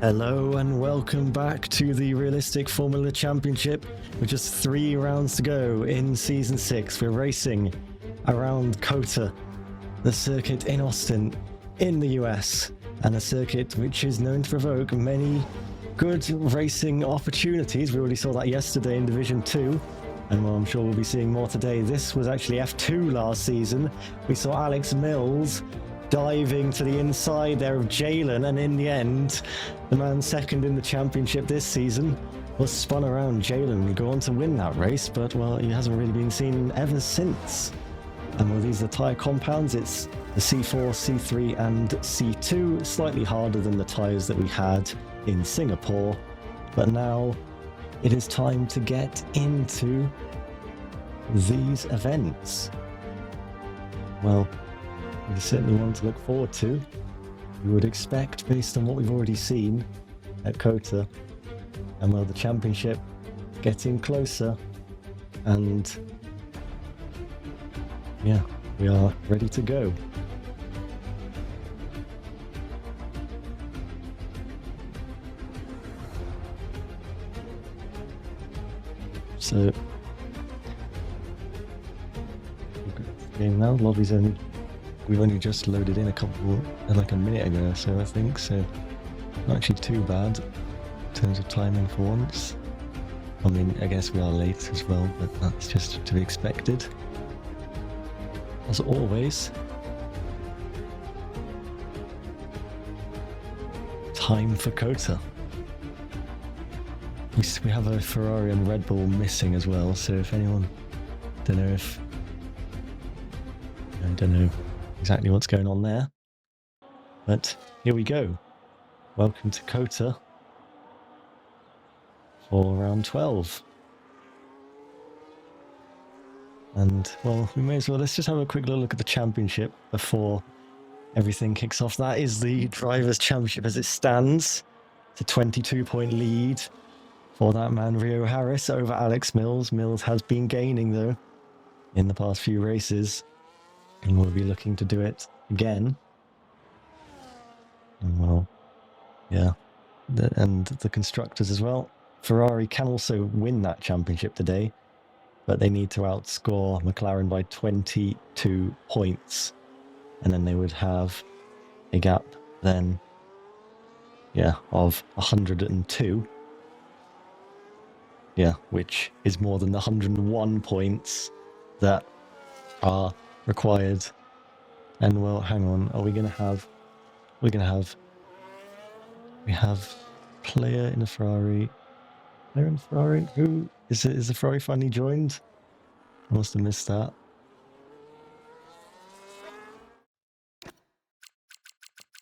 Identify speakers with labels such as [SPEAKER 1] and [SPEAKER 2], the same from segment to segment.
[SPEAKER 1] Hello and welcome back to the Realistic Formula Championship. With just 3 rounds to go in Season 6, we're racing around COTA, the circuit in Austin, in the US, and a circuit which is known to provoke many good racing opportunities. We already saw that yesterday in Division 2, and well, I'm sure we'll be seeing more today. This was actually F2 last season. We saw Alex Mills diving to the inside there of Jalen, and in the end, the man second in the championship this season was spun around. Jalen would go on to win that race, but well, he hasn't really been seen ever since. And well, these are the tyre compounds. It's the C4, C3 and C2, slightly harder than the tyres that we had in Singapore, but now it is time to get into these events. Well, it's certainly one to look forward to. You would expect, based on what we've already seen at COTA, and well, the championship getting closer, and yeah, we are ready to go. So, game now, lobby's we've only just loaded in like a minute ago or so, I think, so not actually too bad in terms of timing for once. I mean, I guess we are late as well, but that's just to be expected. As always, time for COTA. We have a Ferrari and Red Bull missing as well, so if anyone, I don't know exactly what's going on there, but here we go. Welcome to COTA for round 12. And well, we may as well, let's just have a quick look at the championship before everything kicks off. That is the Drivers' Championship as it stands. It's a 22-point lead for that man Rio Harris over Alex Mills. Mills has been gaining though in the past few races, and we'll be looking to do it again. And well, yeah, and the constructors as well. Ferrari can also win that championship today, but they need to outscore McLaren by 22 points, and then they would have a gap then, yeah, of 102. Yeah, which is more than the 101 points that are required. And well, hang on, we have player in a Ferrari. Player in a Ferrari? Who is it? Is the Ferrari finally joined? I must have missed that.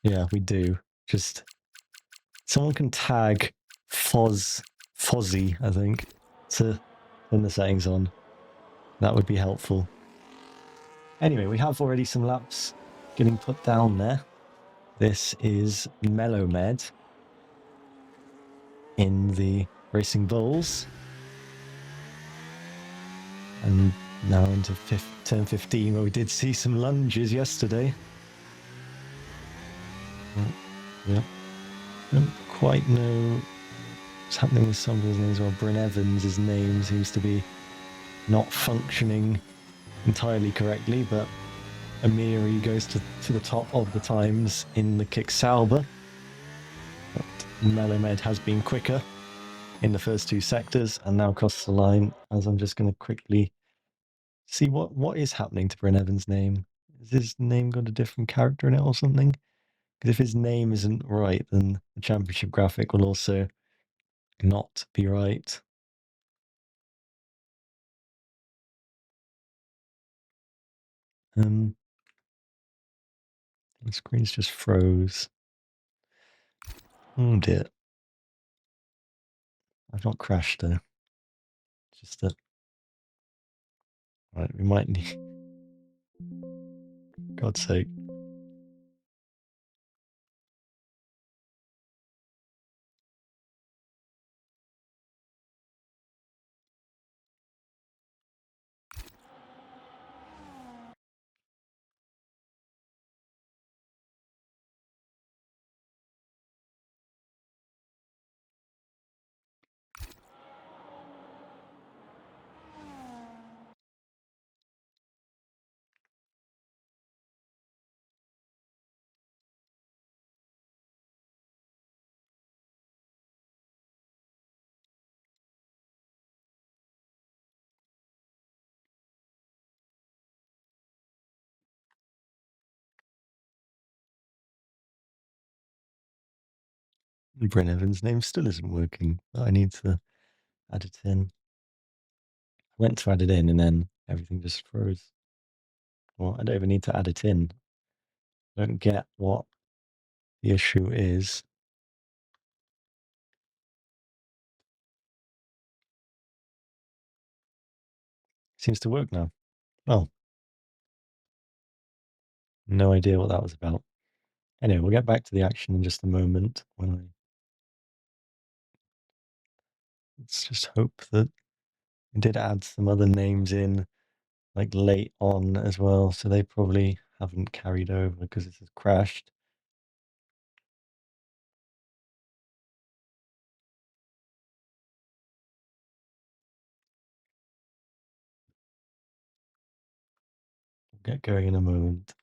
[SPEAKER 1] Yeah, we do. Just someone can tag Fozzy, I think, to turn the settings on. That would be helpful. Anyway, we have already some laps getting put down there. This is Melomed in the Racing Bulls. And now into turn 15, where we did see some lunges yesterday. Yeah. I don't quite know what's happening with some of his names. Well, Bryn Evans, his name seems to be not functioning entirely correctly, but Amiri goes to the top of the times in the Kick Sauber. But Melomed has been quicker in the first 2 sectors and now crosses the line, as I'm just going to quickly see what is happening to Bryn Evans' name. Has his name got a different character in it or something? Because if his name isn't right, then the championship graphic will also not be right. The screen's just froze. Oh dear. I've not crashed though. Just that. Right, we might need. God's sake. Bryn Evans' name still isn't working, but I need to add it in. I went to add it in and then everything just froze. Well, I don't even need to add it in. I don't get what the issue is. Seems to work now. Oh. No idea what that was about. Anyway, we'll get back to the action in just a moment when let's just hope that I did add some other names in like late on as well, so they probably haven't carried over because this has crashed. We'll get going in a moment.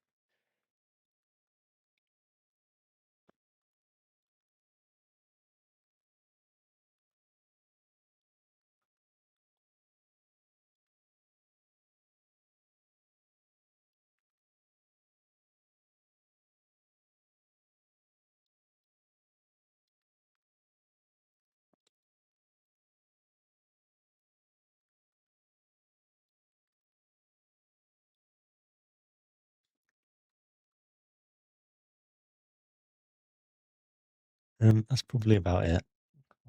[SPEAKER 1] That's probably about it.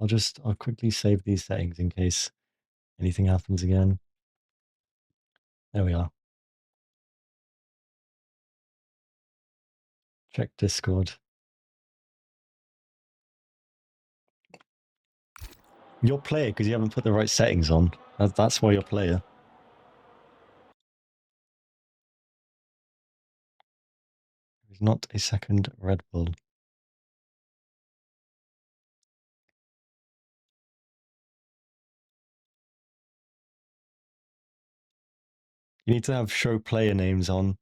[SPEAKER 1] I'll quickly save these settings in case anything happens again. There we are. Check Discord. Your player, because you haven't put the right settings on. That's why you're player. There's not a second Red Bull. You need to have show player names on.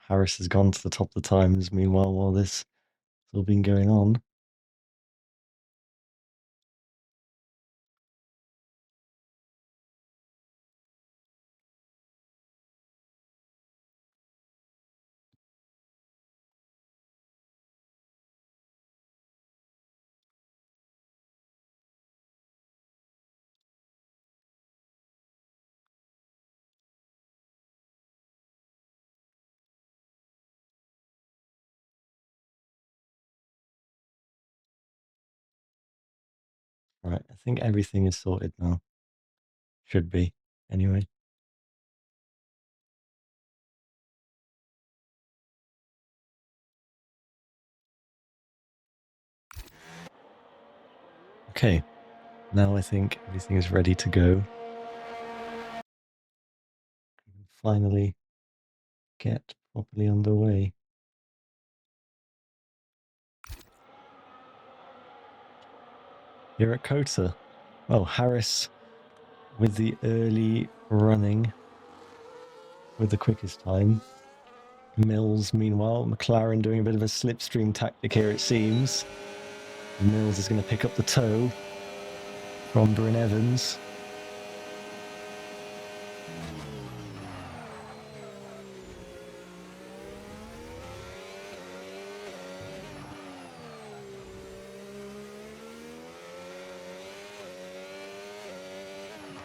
[SPEAKER 1] Harris has gone to the top of the times, meanwhile, while this has all been going on. Right, I think everything is sorted now. Should be, anyway. Okay, now I think everything is ready to go. We can finally get properly underway. Here at Kota. Oh, Harris with the early running with the quickest time. Mills, meanwhile, McLaren doing a bit of a slipstream tactic here, it seems. Mills is going to pick up the toe from Bryn Evans.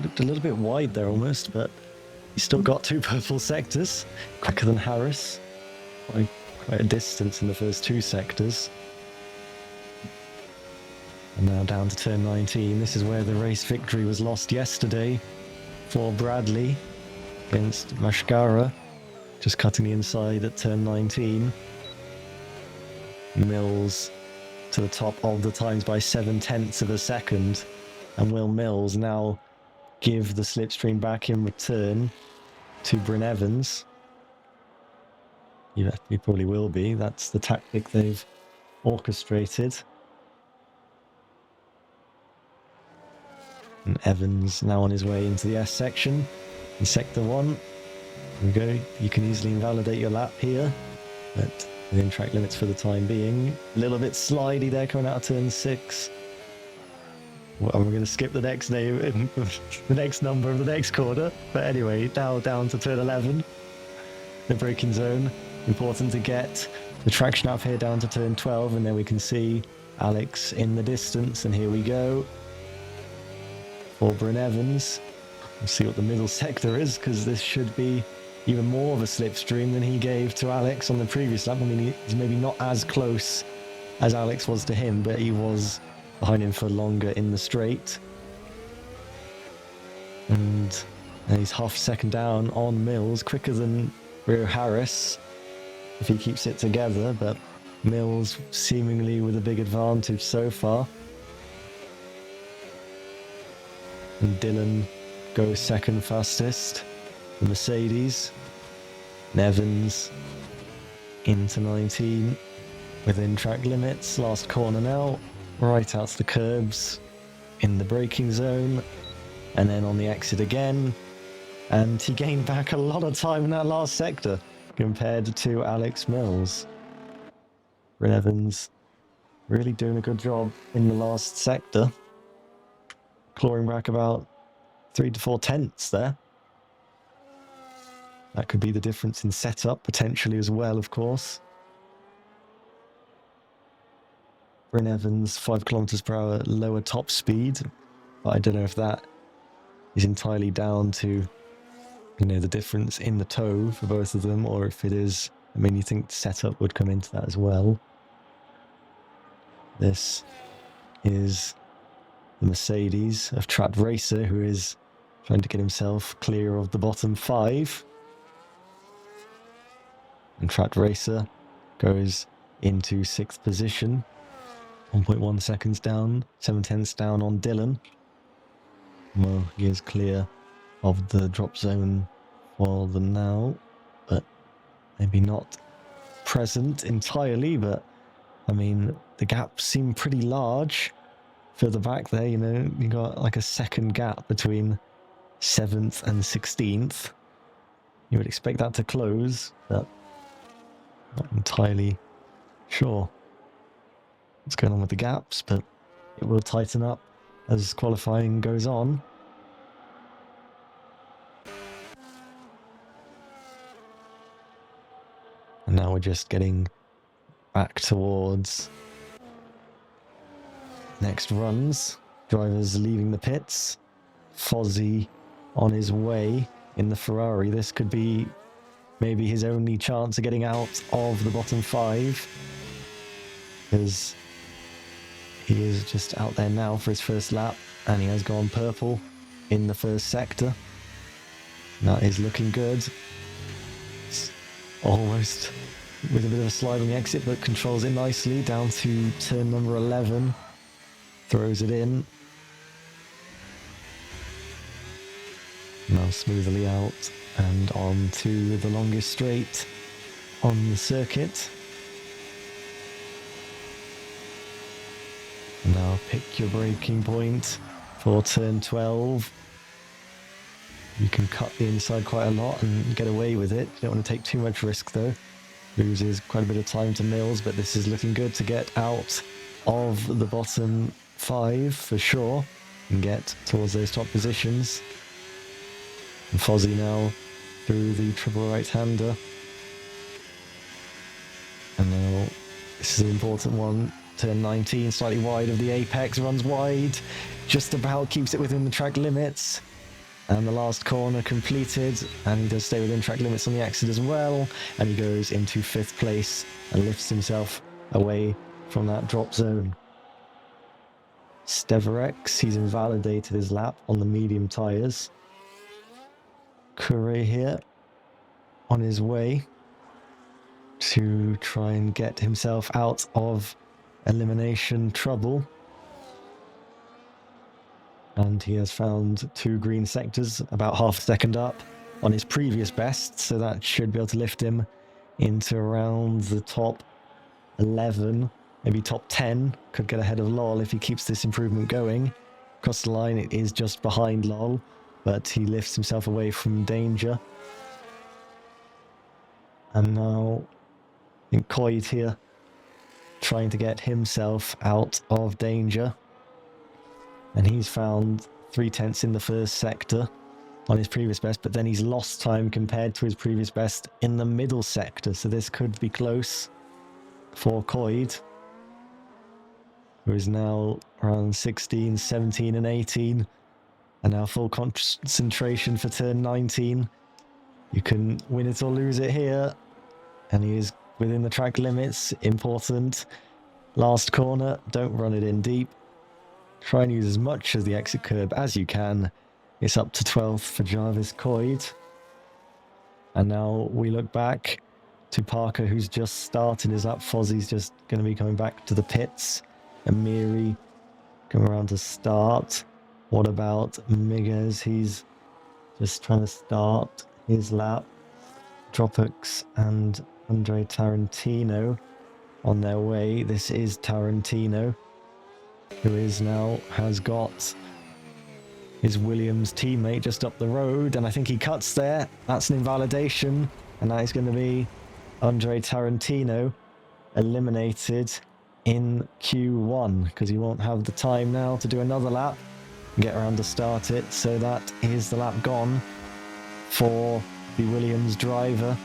[SPEAKER 1] Looked a little bit wide there almost, but he's still got two purple sectors. Quicker than Harris. Quite a distance in the first two sectors. And now down to turn 19. This is where the race victory was lost yesterday for Bradley against Mashkara. Just cutting the inside at turn 19. Mills to the top of the times by 7/10 of a second. And will Mills now give the slipstream back in return to Bryn Evans? Yeah, he probably will be. That's the tactic they've orchestrated. And Evans now on his way into the S section in sector 1. There we go. You can easily invalidate your lap here, but within track limits for the time being. A little bit slidey there coming out of turn 6. Well, we're going to skip the next name, the next number of the next corner. But anyway, now down to turn 11, the braking zone. Important to get the traction up here down to turn 12, and then we can see Alex in the distance. And here we go. For Bryn Evans. We'll see what the middle sector is, because this should be even more of a slipstream than he gave to Alex on the previous lap. I mean, he's maybe not as close as Alex was to him, but he was behind him for longer in the straight. And he's half a second down on Mills, quicker than Rio Harris if he keeps it together, but Mills seemingly with a big advantage so far. And Dylan goes second fastest, the Mercedes. And Evans into 19 within track limits. Last corner now, right out to the curbs in the braking zone, and then on the exit again. And he gained back a lot of time in that last sector compared to Alex Mills. Bryn Evans really doing a good job in the last sector, clawing back about 3 to 4 tenths there. That could be the difference in setup potentially as well, of course. Bryn Evans 5 kilometers per hour lower top speed, but I don't know if that is entirely down to, you know, the difference in the toe for both of them, or if it is, I mean, you think setup would come into that as well. This is the Mercedes of Trapped Racer, who is trying to get himself clear of the bottom 5. And Trapped Racer goes into 6th position, 1.1 seconds down, 7/10ths down on Dylan. Well, he is clear of the drop zone for them now, but maybe not present entirely. But I mean, the gaps seem pretty large further back there. You know, you got like a second gap between 7th and 16th. You would expect that to close, but not entirely sure what's going on with the gaps, but it will tighten up as qualifying goes on. And now we're just getting back towards next runs. Drivers leaving the pits. Fozzie on his way in the Ferrari. This could be maybe his only chance of getting out of the bottom 5, because he is just out there now for his first lap, and he has gone purple in the first sector. That is looking good. It's almost with a bit of a slide on the exit, but controls it nicely down to turn number 11. Throws it in. Now smoothly out and on to the longest straight on the circuit. Now pick your braking point for turn 12. You can cut the inside quite a lot and get away with it. You don't want to take too much risk though. Loses quite a bit of time to Mills, but this is looking good to get out of the bottom 5 for sure and get towards those top positions. And Fozzie now through the triple right-hander. And now this is an important one. Turn 19, slightly wide of the apex, runs wide, just about keeps it within the track limits. And the last corner completed, and he does stay within track limits on the exit as well. And he goes into 5th place and lifts himself away from that drop zone. Steverex, he's invalidated his lap on the medium tyres. Curry here on his way to try and get himself out of elimination trouble. And he has found 2 green sectors, about half a second up on his previous best, so that should be able to lift him into around the top 11, maybe top 10. Could get ahead of Lol if he keeps this improvement going. across the line. It is just behind Lol, but he lifts himself away from danger. And now I think Coyd here trying to get himself out of danger. And he's found 3/10 in the first sector on his previous best, but then he's lost time compared to his previous best in the middle sector. So this could be close for Coyd, who is now around 16, 17 and 18. And now full concentration for turn 19. You can win it or lose it here. And he is within the track limits. Important. Last corner. Don't run it in deep. Try and use as much of the exit curb as you can. It's up to 12th for Jarvis Coyd. And now we look back to Parker, who's just started his lap. Fozzie's just going to be coming back to the pits. Amiri coming around to start. What about Miguez? He's just trying to start his lap. Dropux and Andre Tarantino on their way. This is Tarantino, who is now has got his Williams teammate just up the road, and I think he cuts there. That's an invalidation, and that is going to be Andre Tarantino eliminated in Q1 because he won't have the time now to do another lap and get around to start it. So that is the lap gone for the Williams driver.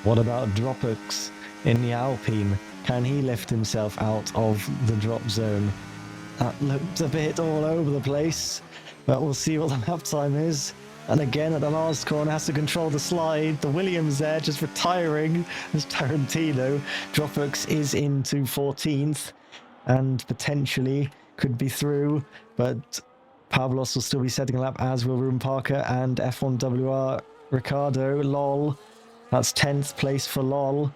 [SPEAKER 1] What about Dropux in the Alpine? Can he lift himself out of the drop zone? That looked a bit all over the place, but we'll see what the lap time is. And again, at the last corner, has to control the slide. The Williams there just retiring as Tarantino. Dropux is into 14th and potentially could be through, but Pavlos will still be setting a lap, as will Ruben Parker and F1WR Ricardo. Lol. That's 10th place for Lol.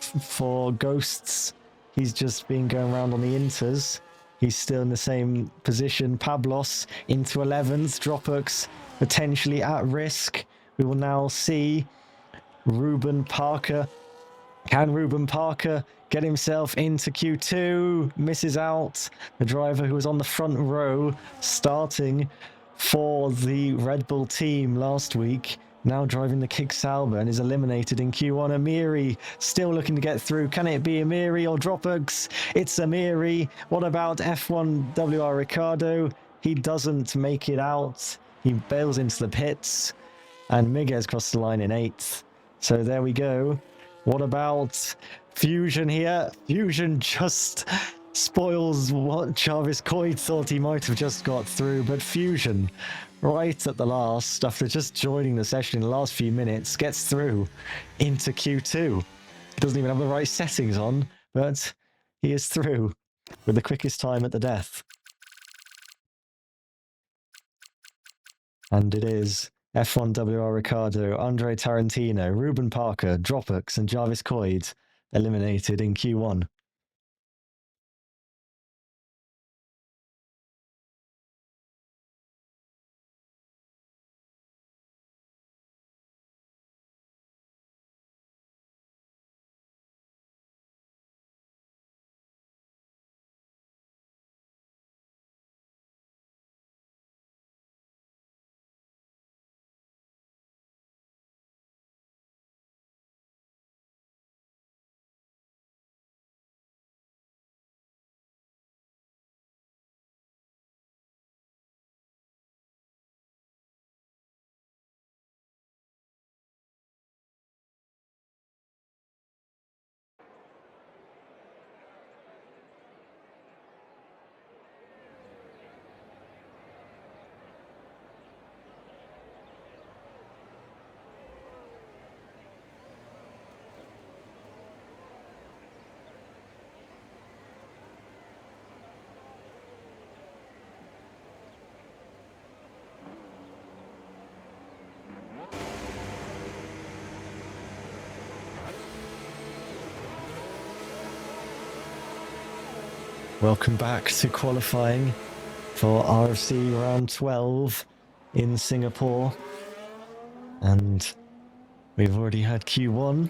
[SPEAKER 1] For Ghosts, he's just been going around on the inters. He's still in the same position. Pablos into 11th. Dropux potentially at risk. We will now see Ruben Parker. Can Ruben Parker get himself into Q2? Misses out. The driver who was on the front row starting for the Red Bull team last week, now driving the Kick Sauber and is eliminated in Q1. Amiri still looking to get through. Can it be Amiri or Dropux? It's Amiri. What about F1WR Ricardo? He doesn't make it out. He bails into the pits. And Miguez crossed the line in 8th. So there we go. What about Fusion here? Fusion just spoils what Jarvis Coyd thought he might have just got through. But Fusion, right at the last, after just joining the session in the last few minutes, gets through into Q2. He doesn't even have the right settings on, but he is through with the quickest time at the death. And it is F1WR Ricardo, Andre Tarantino, Ruben Parker, Dropux and Jarvis Coyd eliminated in Q1. Welcome back to qualifying for RFC round 12 in Singapore. And we've already had Q1.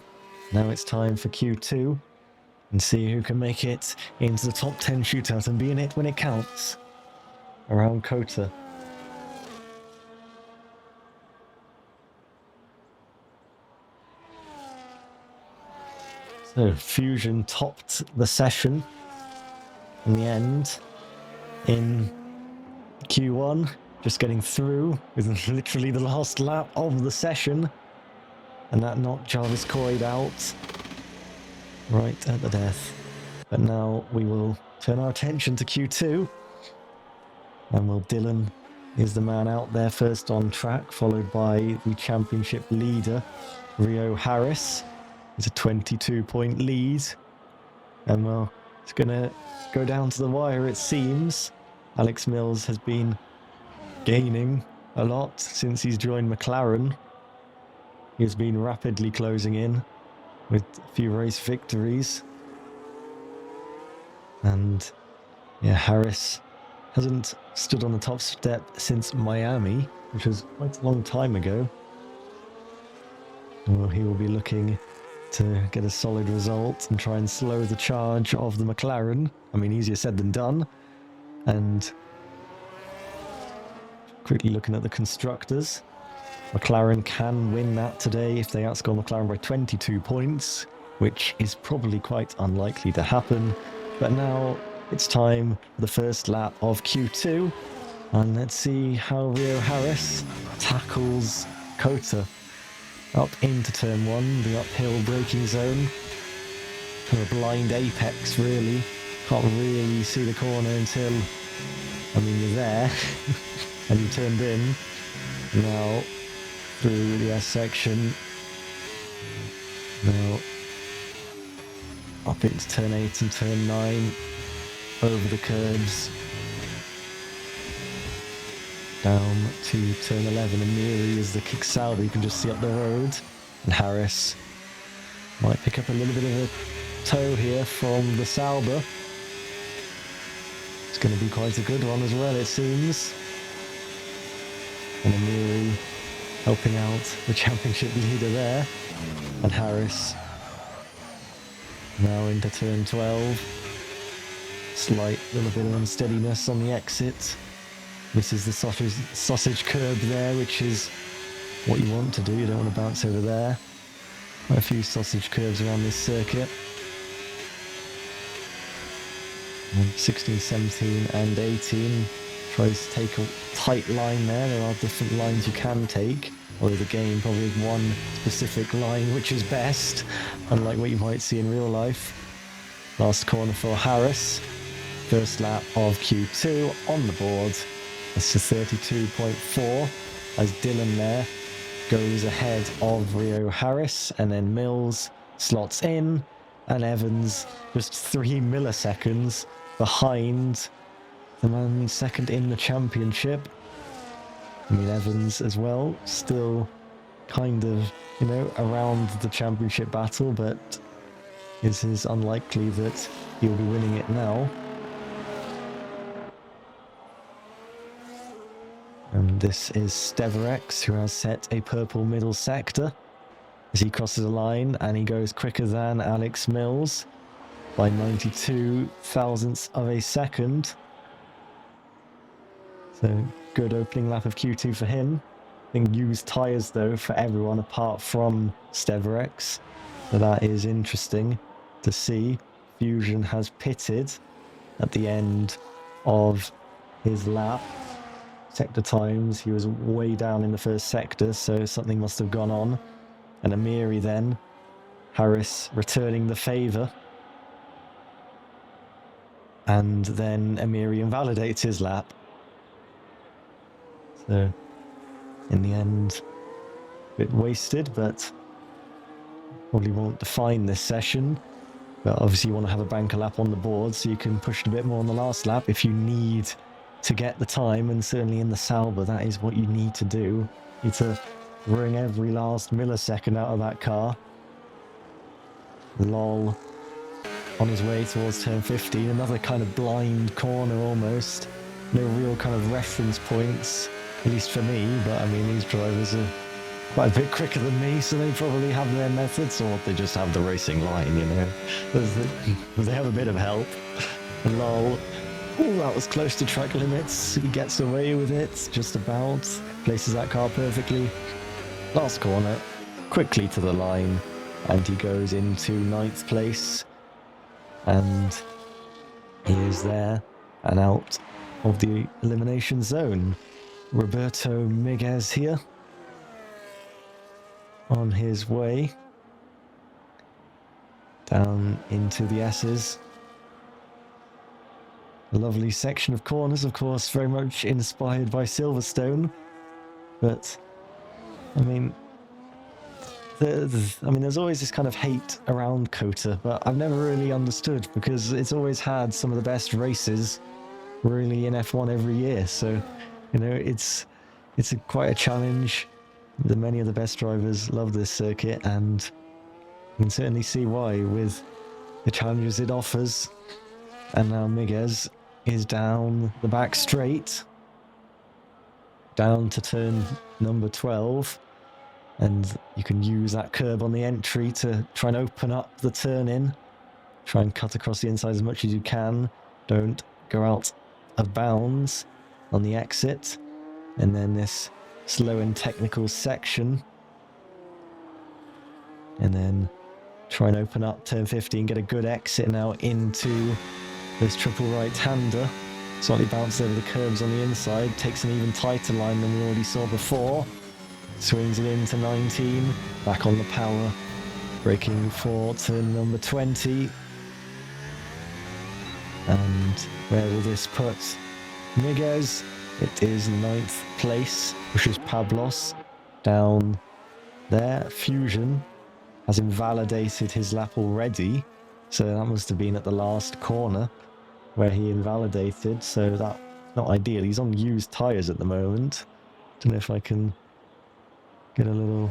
[SPEAKER 1] Now it's time for Q2 and see who can make it into the top 10 shootout and be in it when it counts. around Kota. So Fusion topped the session in the end in Q1, just getting through with literally the last lap of the session, and that knocked Jarvis Coyd out right at the death. But now we will turn our attention to Q2, and Will Dylan is the man out there first on track, followed by the championship leader Rio Harris. It's a 22-point lead, and well, it's gonna go down to the wire, it seems. Alex Mills has been gaining a lot since he's joined McLaren. He's been rapidly closing in with a few race victories. And yeah, Harris hasn't stood on the top step since Miami, which was quite a long time ago. Well, he will be looking to get a solid result and try and slow the charge of the McLaren. I mean, easier said than done. And quickly looking at the constructors, McLaren can win that today if they outscore McLaren by 22 points, which is probably quite unlikely to happen. But now it's time for the first lap of Q2, and let's see how Rio Harris tackles Kota. Up into turn 1, the uphill braking zone. Kind of a blind apex, really. Can't really see the corner until, I mean, you're there and you turned in. Now through the S section. Now up into turn 8 and turn 9. Over the curbs. Down to turn 11, and Miri is the kick Sauber you can just see up the road. And Harris might pick up a little bit of a toe here from the Sauber. It's going to be quite a good one as well, it seems. And Amiri helping out the championship leader there. And Harris now into turn 12. Slight little bit of unsteadiness on the exit. Misses the sausage curb there, which is what you want to do. You don't want to bounce over there. Quite a few sausage curves around this circuit. 16, 17 and 18. Tries to take a tight line there. There are different lines you can take. Although the game probably has one specific line which is best, unlike what you might see in real life. Last corner for Harris. First lap of Q2 on the board. It's to 32.4 as Dylan there goes ahead of Rio Harris, and then Mills slots in, and Evans just 3 milliseconds behind the man second in the championship. I mean, Evans as well, still kind of, you know, around the championship battle, but it is unlikely that he'll be winning it now. And this is Steverex, who has set a purple middle sector as he crosses the line, and he goes quicker than Alex Mills by 92 thousandths of a second. So good opening lap of Q2 for him. I think used tyres though for everyone apart from Steverex. So that is interesting to see. Fusion has pitted at the end of his lap. Sector times, he was way down in the first sector, so something must have gone on. And Amiri then, Harris returning the favour. And then Amiri invalidates his lap. So, in the end, a bit wasted, but probably won't define this session. But obviously you want to have a banker lap on the board so you can push a bit more on the last lap if you need to get the time, and certainly in the Sauber that is what you need to do. You need to wring every last millisecond out of that car. Lol on his way towards turn 15, another kind of blind corner almost. No real kind of reference points, at least for me, but I mean these drivers are quite a bit quicker than me, so they probably have their methods, or they just have the racing line, you know. They have a bit of help. Lol. Ooh, that was close to track limits. He gets away with it, just about. Places that car perfectly. Last corner, quickly to the line, and he goes into 9th place. And he is there and out of the elimination zone. Roberto Miguez here, on his way down into the S's. A lovely section of corners, of course, very much inspired by Silverstone. But, I mean, there's always this kind of hate around COTA, but I've never really understood, because it's always had some of the best races really in F1 every year. So, you know, it's quite a challenge. Many of the best drivers love this circuit, and you can certainly see why with the challenges it offers. And now Miguez is down the back straight, down to turn number 12, and you can use that curb on the entry to try and open up the turn in, try and cut across the inside as much as you can, don't go out of bounds on the exit, and then this slow and technical section, and then try and open up turn 15, get a good exit now into this triple right-hander. Slightly bounces over the curbs on the inside, takes an even tighter line than we already saw before. Swings it into 19, back on the power, braking for turn number 20. And where will this put Miguez? It is 9th place, pushes Pablos down there. Fusion has invalidated his lap already, so that must have been at the last corner where he invalidated, so that's not ideal. He's on used tyres at the moment. Don't know if I can get a little...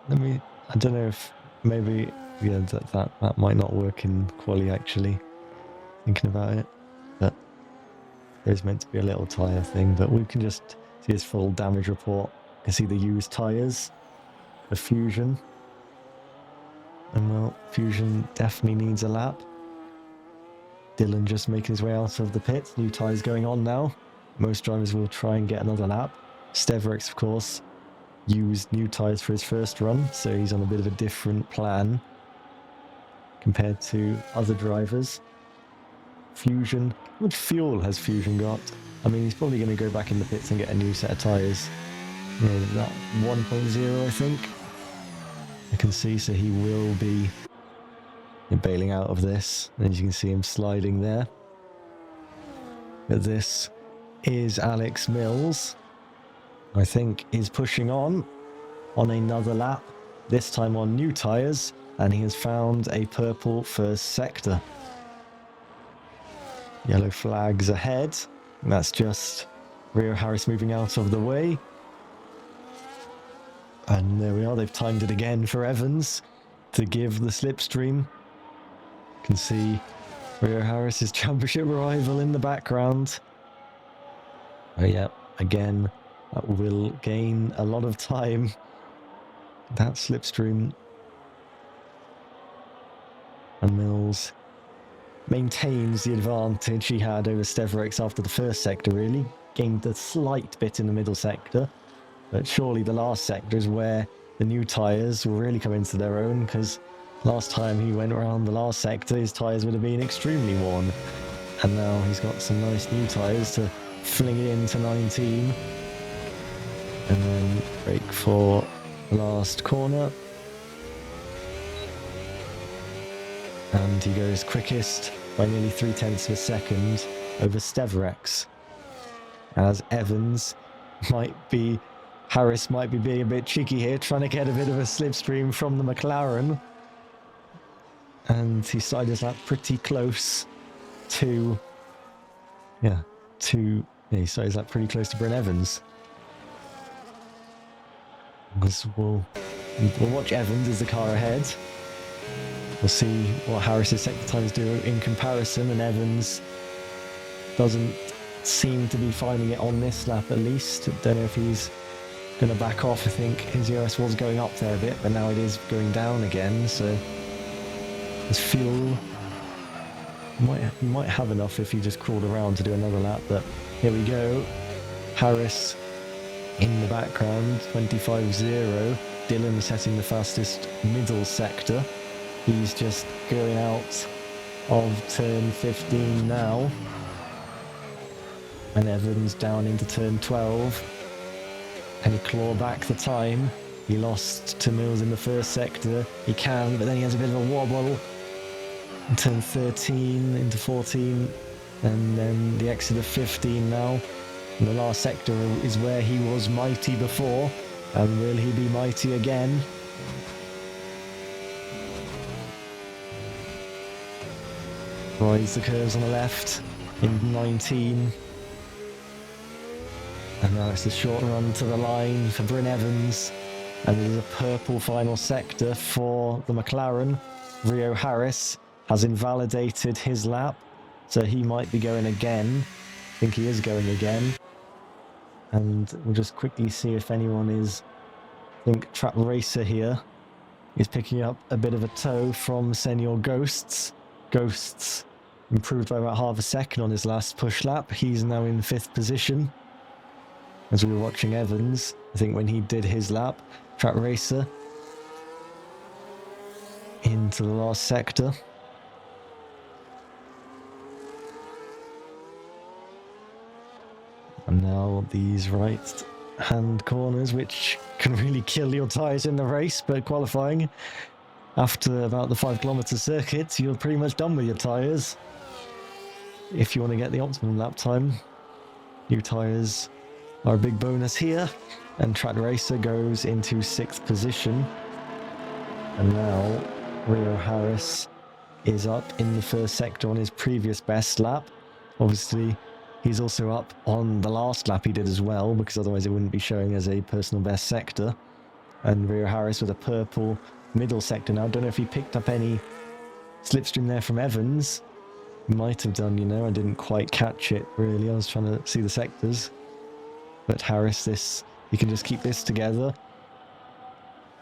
[SPEAKER 1] I don't know if maybe... Yeah, that might not work in quali, actually, thinking about it. But there's meant to be a little tyre thing, but we can just see his full damage report. You can see the used tyres, the Fusion. And well, Fusion definitely needs a lap. Dylan just making his way out of the pit. New tyres going on now. Most drivers will try and get another lap. Steverix, of course, used new tyres for his first run, so he's on a bit of a different plan compared to other drivers. Fusion. How much fuel has Fusion got? I mean, he's probably going to go back in the pits and get a new set of tyres. Yeah, that 1.0, I think. I can see, so he will be bailing out of this. And as you can see him sliding there. But this is Alex Mills. I think is pushing on another lap, this time on new tyres, and he has found a purple first sector. Yellow flags ahead, and that's just Rio Harris moving out of the way. And there we are, they've timed it again for Evans to give the slipstream. You can see Rio Harris's championship rival in the background. Oh yeah, again, that will gain a lot of time. That slipstream. And Mills maintains the advantage he had over Steverix after the first sector, really. Gained a slight bit in the middle sector. But surely the last sector is where the new tyres will really come into their own, because last time he went around the last sector, his tyres would have been extremely worn. And now he's got some nice new tyres to fling it into 19. And then brake for the last corner. And he goes quickest by nearly 0.3 of a second over Steverix. As Evans Harris might be being a bit cheeky here, trying to get a bit of a slipstream from the McLaren. And he started his lap pretty close to... he started his lap pretty close to Brent Evans. We'll watch Evans as the car ahead. We'll see what Harris's sector times do in comparison, and Evans doesn't seem to be finding it on this lap at least. Don't know if he's going to back off. I think his EOS was going up there a bit, but now it is going down again, so his fuel Might have enough if he just crawled around to do another lap, but here we go. Harris in the background, 25.0. Dylan setting the fastest middle sector. He's just going out of turn 15 now. And Evans down into turn 12. Can he claw back the time? He lost to Mills in the first sector. He can, but then he has a bit of a wobble. In turn 13 into 14. And then the exit of 15 now. And the last sector is where he was mighty before. And will he be mighty again? Rides the curves on the left in 19. And now it's a short run to the line for Bryn Evans. And there's a purple final sector for the McLaren. Rio Harris has invalidated his lap, so he might be going again. I think he is going again. And we'll just quickly see if anyone is... I think Trap Racer here is picking up a bit of a tow from Senior Ghosts. Ghosts improved by about half a second on his last push lap. He's now in 5th position. As we were watching Evans, I think when he did his lap, Trap Racer into the last sector. And now these right-hand corners, which can really kill your tyres in the race, but qualifying, after about the 5-kilometre circuit, you're pretty much done with your tyres. If you want to get the optimum lap time, new tyres are a big bonus here. And Track Racer goes into 6th position. And now Rio Harris is up in the first sector on his previous best lap. Obviously, he's also up on the last lap he did as well, because otherwise it wouldn't be showing as a personal best sector. And Rio Harris with a purple middle sector now. I don't know if he picked up any slipstream there from Evans. Might have done, you know. I didn't quite catch it, really. I was trying to see the sectors. But Harris, you can just keep this together.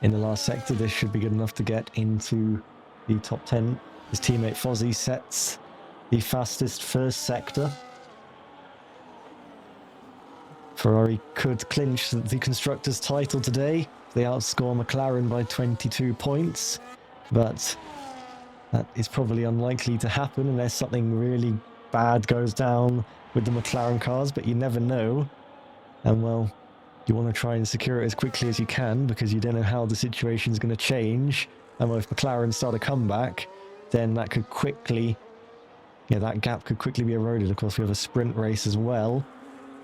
[SPEAKER 1] In the last sector, this should be good enough to get into the top 10. His teammate Fozzie sets the fastest first sector. Ferrari could clinch the Constructors' title today. They outscore McLaren by 22 points. But that is probably unlikely to happen unless something really bad goes down with the McLaren cars. But you never know. And well, you want to try and secure it as quickly as you can because you don't know how the situation is going to change. And well, if McLaren start a comeback, then that could quickly, that gap could quickly be eroded. Of course, we have a sprint race as well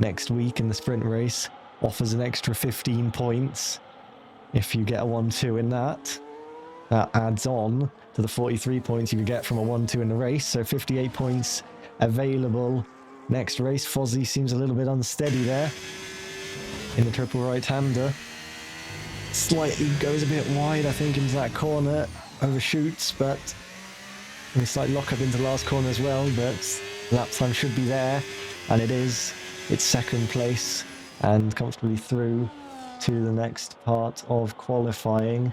[SPEAKER 1] next week, and the sprint race offers an extra 15 points. If you get a 1-2 in that, that adds on to the 43 points you could get from a 1-2 in the race. So 58 points available next race. Fozzie seems a little bit unsteady there in the triple right-hander. Slightly goes a bit wide, I think, into that corner. Overshoots, but a slight lock-up into the last corner as well. But lap time should be there, and it is. It's second place and comfortably through to the next part of qualifying.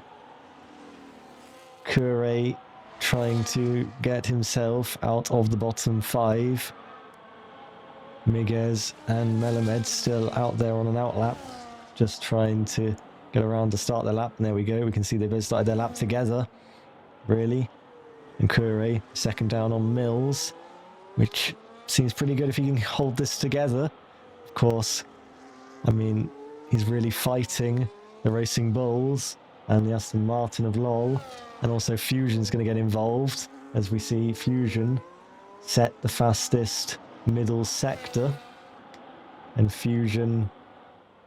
[SPEAKER 1] Kure trying to get himself out of the bottom 5. Miguez and Melamed still out there on an outlap, just trying to get around to start their lap. And there we go. We can see they both started their lap together, really. And Kure second down on Mills, which seems pretty good if he can hold this together. Of course, I mean, he's really fighting the Racing Bulls and the Aston Martin of LOL. And also Fusion's going to get involved, as we see Fusion set the fastest middle sector, and Fusion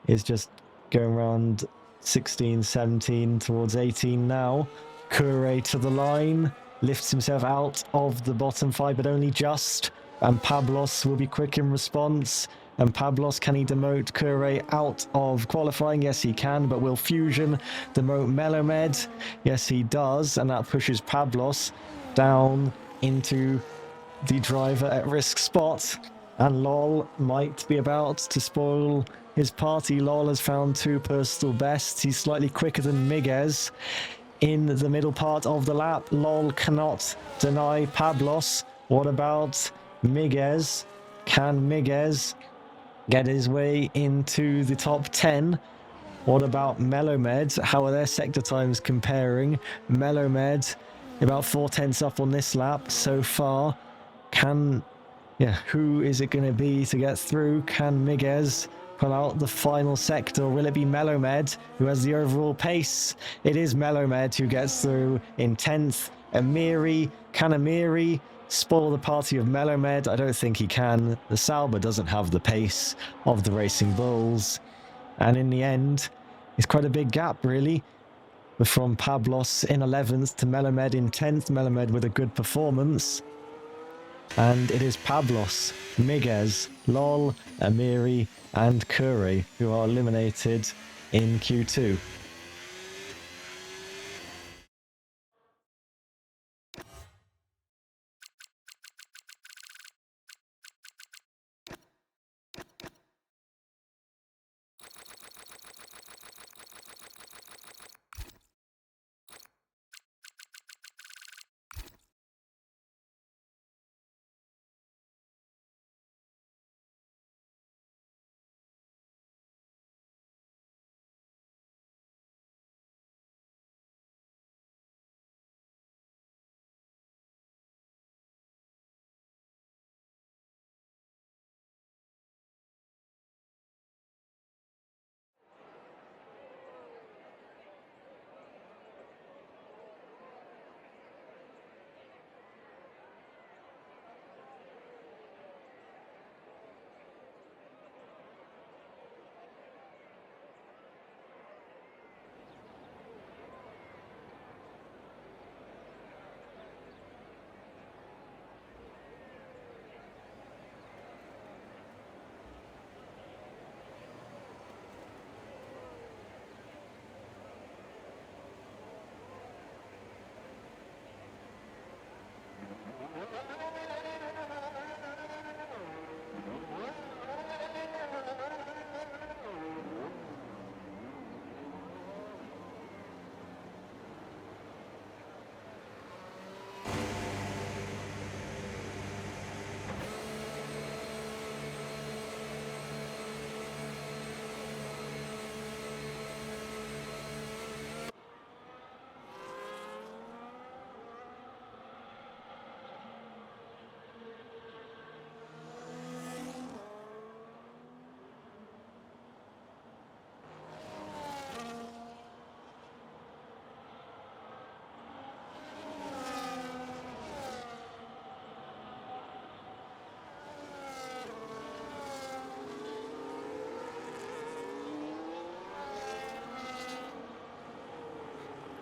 [SPEAKER 1] is just going around 16, 17 towards 18 now. Kure to the line, lifts himself out of the bottom 5, but only just, and Pablos will be quick in response. And Pablos, can he demote Kure out of qualifying? Yes, he can. But will Fusion demote Melamed? Yes, he does. And that pushes Pablos down into the driver at risk spot. And LOL might be about to spoil his party. LOL has found 2 personal bests. He's slightly quicker than Miguez in the middle part of the lap. LOL cannot deny Pablos. What about Miguez? Can Miguez get his way into the top 10? What about Melomed? How are their sector times comparing? Melomed about 4/10 up on this lap so far. Who is it going to be to get through? Can Miguez pull out the final sector? Or will it be Melomed who has the overall pace? It is Melomed who gets through in 10th. Amiri, can Amiri spoil the party of Melomed? I don't think he can. The Sauber doesn't have the pace of the Racing Bulls. And in the end, it's quite a big gap, really. From Pablos in 11th to Melomed in 10th. Melomed with a good performance. And it is Pablos, Miguez, Lol, Amiri, and Kure who are eliminated in Q2.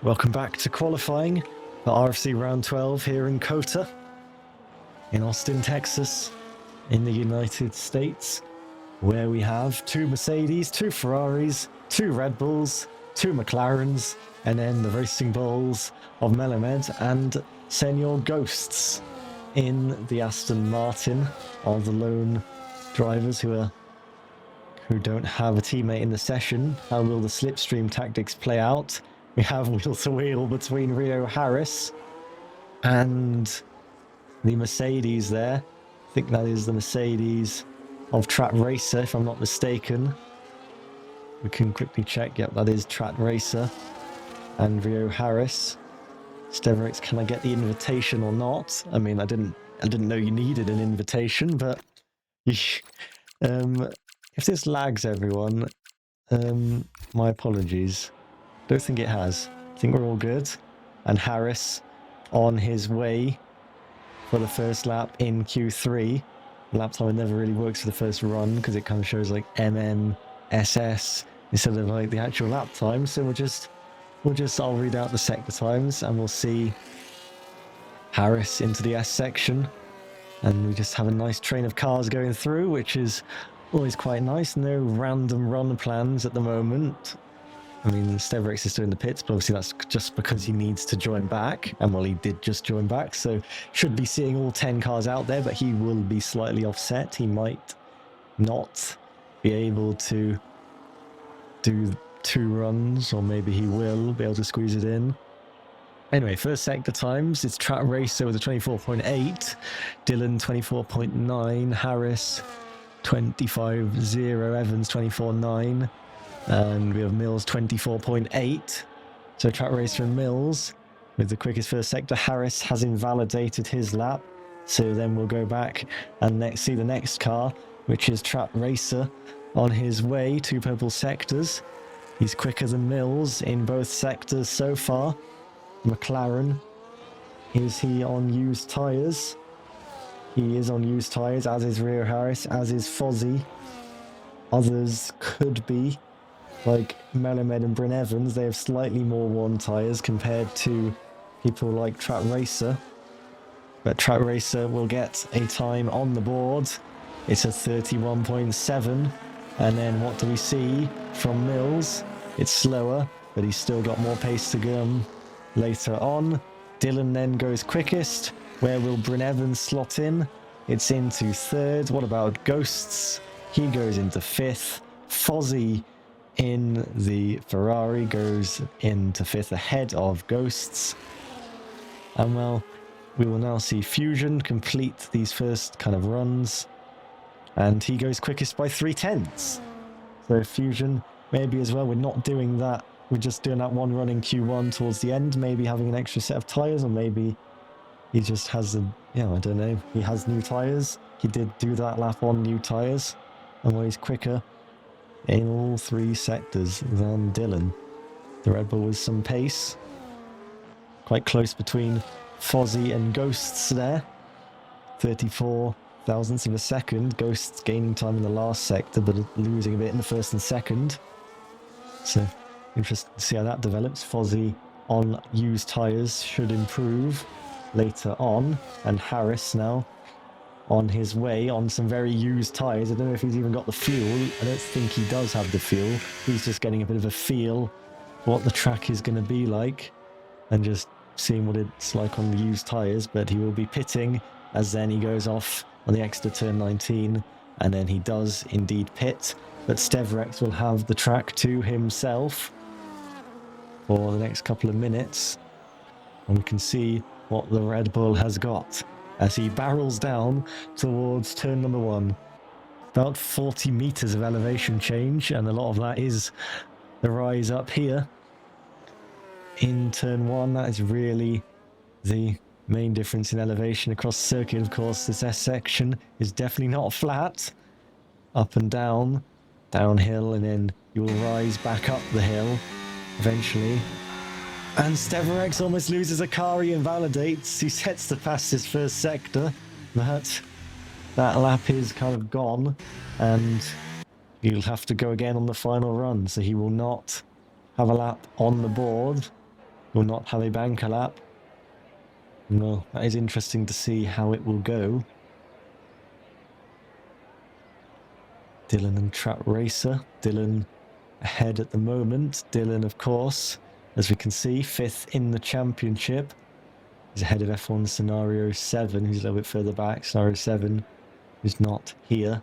[SPEAKER 1] Welcome back to qualifying for RFC Round 12 here in COTA, in Austin, Texas, in the United States, where we have 2 Mercedes, 2 Ferraris, 2 Red Bulls, 2 McLarens, and then the Racing Bulls of Melomed and Senor Ghosts in the Aston Martin, are the lone drivers who don't have a teammate in the session. How will the slipstream tactics play out? We have wheel to wheel between Rio Harris and the Mercedes there. I think that is the Mercedes of Track Racer, if I'm not mistaken. We can quickly check. Yep, that is Track Racer and Rio Harris. Steverix, can I get the invitation or not? I mean, I didn't know you needed an invitation, but if this lags everyone, my apologies. Don't think it has. I think we're all good. And Harris on his way for the first lap in Q3. Lap time never really works for the first run because it kind of shows like SS instead of like the actual lap time. So I'll read out the sector times and we'll see Harris into the S section. And we just have a nice train of cars going through, which is always quite nice. No random run plans at the moment. I mean, Steverix is doing the pits, but obviously that's just because he needs to join back. And well, he did just join back, so should be seeing all 10 cars out there, but he will be slightly offset. He might not be able to do 2 runs, or maybe he will be able to squeeze it in. Anyway, first sector times, it's Track Racer with a 24.8, Dylan 24.9, Harris 25.0, Evans 24.9, and we have Mills 24.8. So Track Racer and Mills with the quickest first sector. Harris has invalidated his lap, so then we'll go back and see the next car, which is Track Racer on his way to purple sectors. He's quicker than Mills in both sectors so far. McLaren, is he on used tyres? He is on used tyres, as is Rio Harris, as is Fozzie. Others could be, like Melamed and Bryn Evans. They have slightly more worn tyres compared to people like Track Racer. But Track Racer will get a time on the board. It's a 31.7. And then what do we see from Mills? It's slower, but he's still got more pace to go. Later on, Dylan then goes quickest. Where will Bryn Evans slot in? It's into third. What about Ghosts? He goes into fifth. Fozzie in the Ferrari goes into fifth ahead of Ghosts. And well, we will now see Fusion complete these first kind of runs. And he goes quickest by 3/10. So Fusion, maybe as well, we're not doing that. We're just doing that one run in Q1 towards the end, maybe having an extra set of tyres, or maybe he just has I don't know, he has new tyres. He did do that lap on new tyres, and well, he's quicker in all three sectors than Dylan. The Red Bull with some pace. Quite close between Fozzie and Ghosts there. 34 thousandths of a second. Ghosts gaining time in the last sector, but losing a bit in the first and second. So interesting to see how that develops. Fozzie on used tyres should improve later on. And Harris now on his way on some very used tyres. I don't know if he's even got the fuel. I don't think he does have the fuel. He's just getting a bit of a feel for what the track is going to be like and just seeing what it's like on the used tyres. But he will be pitting as then he goes off on the extra turn 19, and then he does indeed pit. But Stevrex will have the track to himself for the next couple of minutes, and we can see what the Red Bull has got as he barrels down towards turn number 1. About 40 meters of elevation change, and a lot of that is the rise up here in turn 1. That is really the main difference in elevation across the circuit. Of course, this S section is definitely not flat. Up and down, downhill, and then you will rise back up the hill eventually. And Steverex almost loses a car. He invalidates. He sets the fastest first sector, but that lap is kind of gone, and he'll have to go again on the final run. So he will not have a lap on the board. Will not have a banker lap. No, that is interesting to see how it will go. Dylan and Track Racer. Dylan ahead at the moment. Dylan, of course, as we can see, 5th in the championship. He's ahead of F1 Scenario 7, who's a little bit further back. Scenario 7 is not here.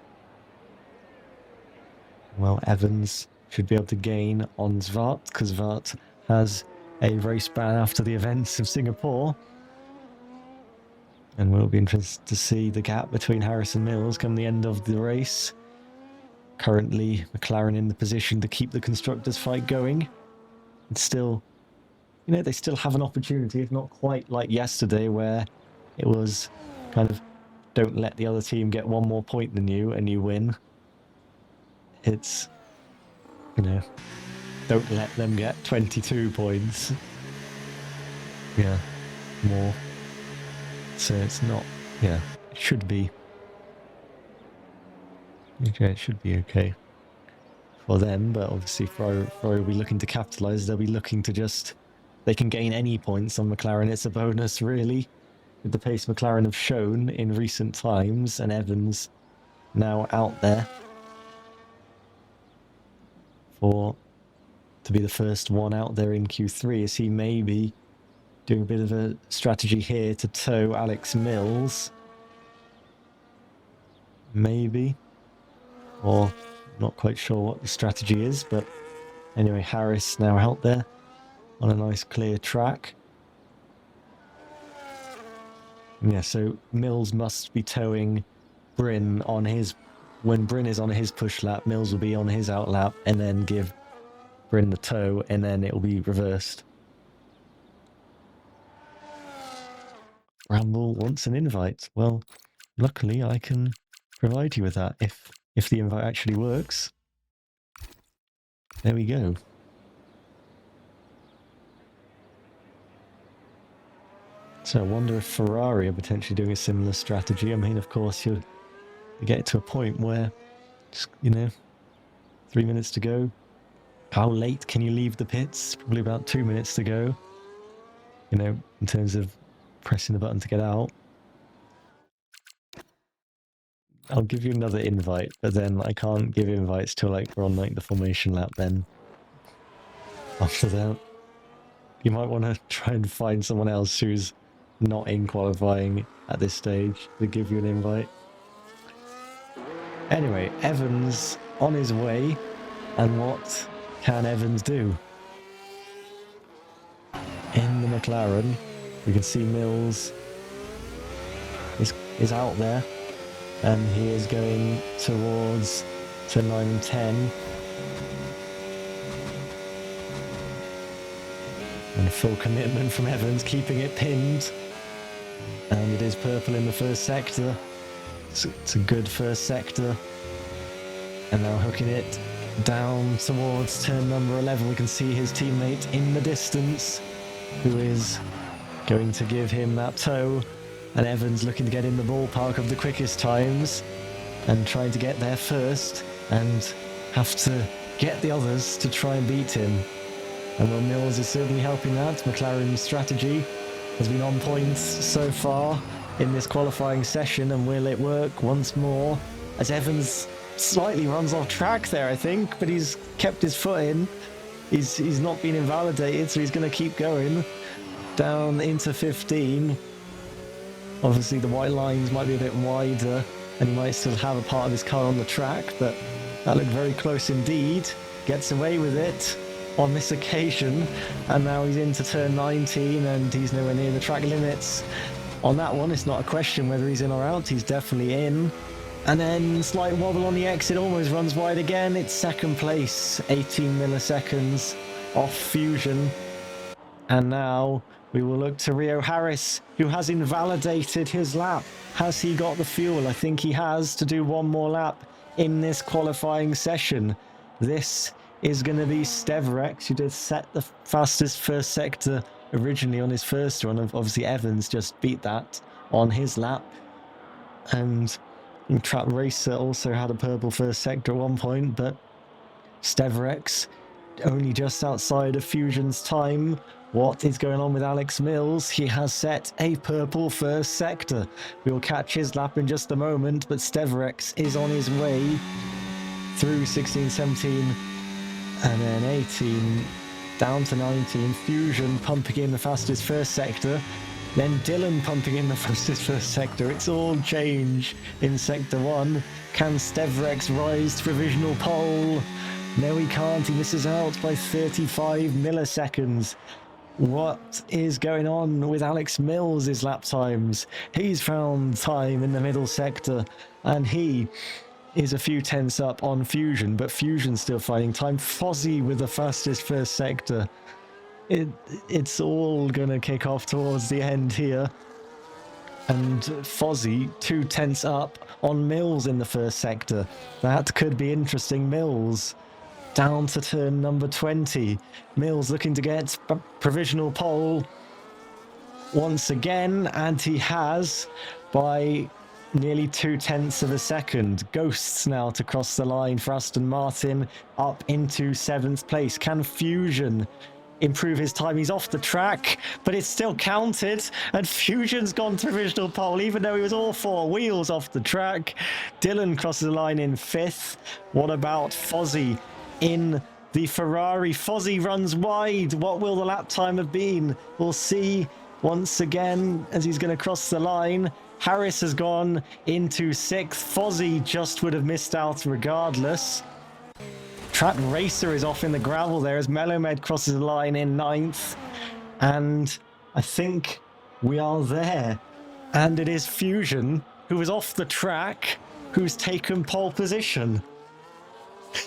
[SPEAKER 1] Well, Evans should be able to gain on Zwart, because Zwart has a race ban after the events of Singapore. And we'll be interested to see the gap between Harris and Mills come the end of the race. Currently, McLaren in the position to keep the constructors' fight going. It's still, they still have an opportunity, if not quite like yesterday, where it was kind of, don't let the other team get one more point than you and you win. It's, don't let them get 22 points. Yeah, more. So it's not, it should be. Okay, it should be okay for them, but obviously Ferrari will be looking to capitalise. They'll be looking to they can gain any points on McLaren. It's a bonus, really, with the pace McLaren have shown in recent times, and Evans now out there to be the first one out there in Q3, as he may be doing a bit of a strategy here to tow Alex Mills. Maybe. Or not quite sure what the strategy is, but anyway, Harris now out there on a nice clear track. Yeah, so Mills must be towing Bryn on his... When Bryn is on his push lap, Mills will be on his out lap, and then give Bryn the tow, and then it'll be reversed. Bramble wants an invite. Well, luckily I can provide you with that if the invite actually works. There we go. So I wonder if Ferrari are potentially doing a similar strategy. I mean, of course, you get to a point where, just, 3 minutes to go. How late can you leave the pits? Probably about 2 minutes to go. In terms of pressing the button to get out. I'll give you another invite, but then I can't give invites till we're on the formation lap then. After that, you might want to try and find someone else who's not in qualifying at this stage to give you an invite. Anyway, Evans on his way, and what can Evans do? In the McLaren, we can see Mills is out there, and he is going towards turn 9 and 10. And full commitment from Evans, keeping it pinned. And it is purple in the first sector. It's a good first sector. And now hooking it down towards turn number 11. We can see his teammate in the distance, who is going to give him that tow. And Evans looking to get in the ballpark of the quickest times and trying to get there first and have to get the others to try and beat him. And Will Mills is certainly helping that. McLaren's strategy has been on point so far in this qualifying session, and will it work once more as Evans slightly runs off track there, I think, but he's kept his foot in. He's not been invalidated, so he's going to keep going down into 15. Obviously the white lines might be a bit wider and he might still have a part of his car on the track, but that looked very close indeed. Gets away with it on this occasion, and now he's into turn 19 and he's nowhere near the track limits. On that one, it's not a question whether he's in or out, he's definitely in. And then slight wobble on the exit, almost runs wide again. It's second place, 18 milliseconds off Fusion. And now we will look to Rio Harris, who has invalidated his lap. Has he got the fuel? I think he has, to do one more lap in this qualifying session. This is going to be Steverex, who did set the fastest first sector originally on his first run. Obviously Evans just beat that on his lap. And Trap Racer also had a purple first sector at one point, but Steverex only just outside of Fusion's time. What is going on with Alex Mills? He has set a purple first sector. We will catch his lap in just a moment, but Steverex is on his way through 16, 17, and then 18, down to 19. Fusion pumping in the fastest first sector. Then Dylan pumping in the fastest first sector. It's all change in Sector 1. Can Steverex rise to provisional pole? No, he can't. He misses out by 35 milliseconds. What is going on with Alex Mills' lap times? He's found time in the middle sector, and he is a few tenths up on Fusion, but Fusion's still finding time. Fozzie with the fastest first sector. It's all gonna kick off towards the end here. And Fozzie 2 tenths up on Mills in the first sector. That could be interesting. Mills down to turn number 20. Mills looking to get provisional pole once again, and he has by nearly 2 tenths of a second. Ghosts now to cross the line for Aston Martin up into 7th place. Can Fusion improve his time? He's off the track, but it's still counted, and Fusion's gone to provisional pole even though he was all 4 wheels off the track. Dylan crosses the line in 5th. What about Fozzie in the Ferrari? Fozzie runs wide. What will the lap time have been? We'll see once again as he's going to cross the line. Harris has gone into 6th. Fozzie just would have missed out regardless. Trap Racer is off in the gravel there as Melomed crosses the line in 9th. And I think we are there. And it is Fusion, who is off the track, who's taken pole position.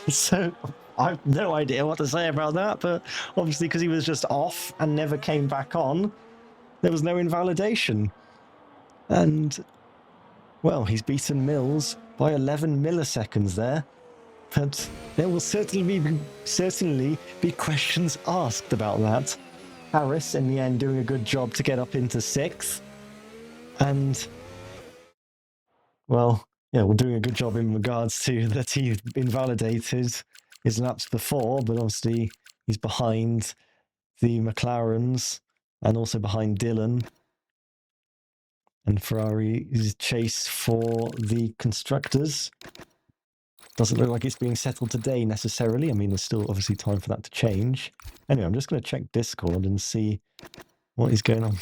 [SPEAKER 1] So I have no idea what to say about that, but obviously because he was just off and never came back on, there was no invalidation. And, well, he's beaten Mills by 11 milliseconds there. But there will certainly be questions asked about that. Harris, in the end, doing a good job to get up into 6th. And, well, yeah, we're doing a good job in regards to that he invalidated his laps before, but obviously he's behind the McLarens and also behind Dylan. And Ferrari's chase for the constructors doesn't look like it's being settled today necessarily. I mean, there's still obviously time for that to change. Anyway, I'm just going to check Discord and see what is going on.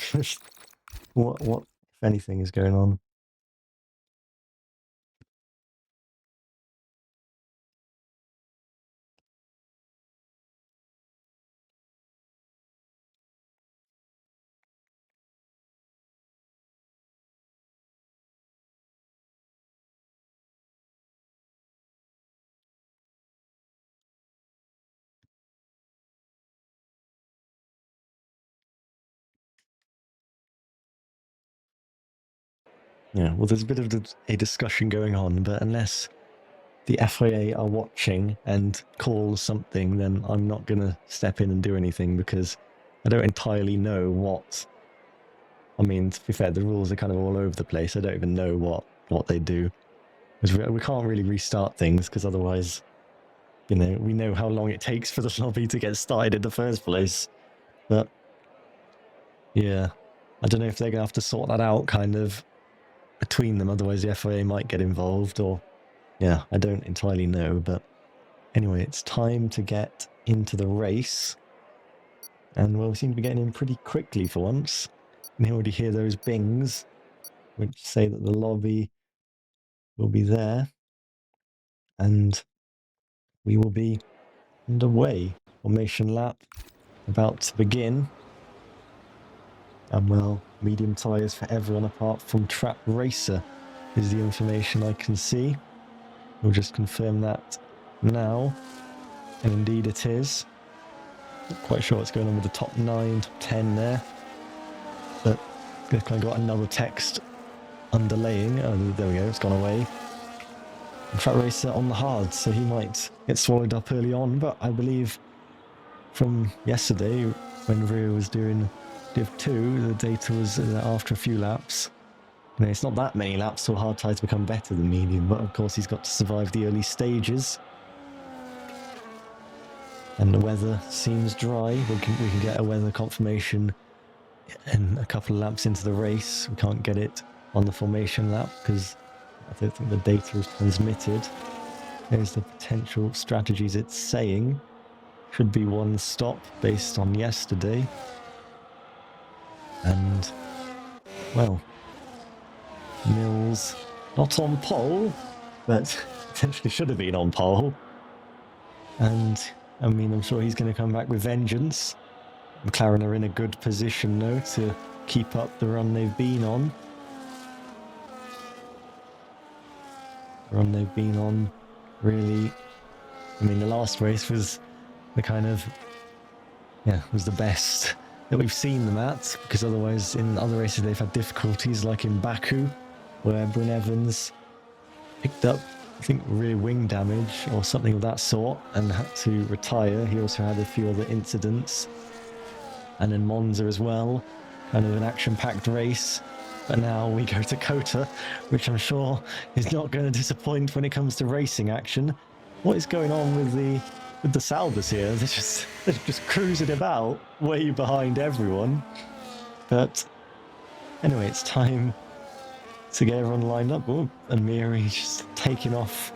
[SPEAKER 1] what, if anything, is going on. Yeah, well, there's a bit of a discussion going on, but unless the FIA are watching and call something, then I'm not going to step in and do anything because I don't entirely know what... I mean, to be fair, the rules are kind of all over the place. I don't even know what they do. Because we can't really restart things because otherwise, you know, we know how long it takes for the lobby to get started in the first place. But, yeah, I don't know if they're going to have to sort that out kind of between them, otherwise the FIA might get involved, or yeah, I don't entirely know. But anyway, it's time to get into the race, and well, we seem to be getting in pretty quickly for once. You can already hear those bings which say that the lobby will be there and we will be underway. Formation lap about to begin, and well, medium tyres for everyone apart from Trap Racer is the information I can see. We'll just confirm that now, and indeed it is. Not quite sure what's going on with the top 9, top 10 there, but I kind of got another text underlaying. Oh, there we go, it's gone away. And Track Racer on the hard, so he might get swallowed up early on, but I believe from yesterday when Rio was doing Div 2, the data was after a few laps. You know, it's not that many laps till hard tyres become better than medium, but of course he's got to survive the early stages. And the weather seems dry. We can get a weather confirmation in a couple of laps into the race. We can't get it on the formation lap because I don't think the data is transmitted. There's the potential strategies it's saying. Should be one stop based on yesterday. And, well, Mills not on pole, but potentially should have been on pole. And, I mean, I'm sure he's going to come back with vengeance. McLaren are in a good position, though, to keep up the run they've been on. The run they've been on, really... I mean, the last race was the kind of... yeah, was the best that we've seen them at, because otherwise in other races they've had difficulties, like in Baku, where Bryn Evans picked up, I think, rear wing damage or something of that sort and had to retire. He also had a few other incidents. And in Monza as well, kind of an action-packed race. But now we go to Kota, which I'm sure is not going to disappoint when it comes to racing action. What is going on with the Salvas here? They're just cruising about, way behind everyone. But anyway, it's time to get everyone lined up. Oh, and Miri's just taking off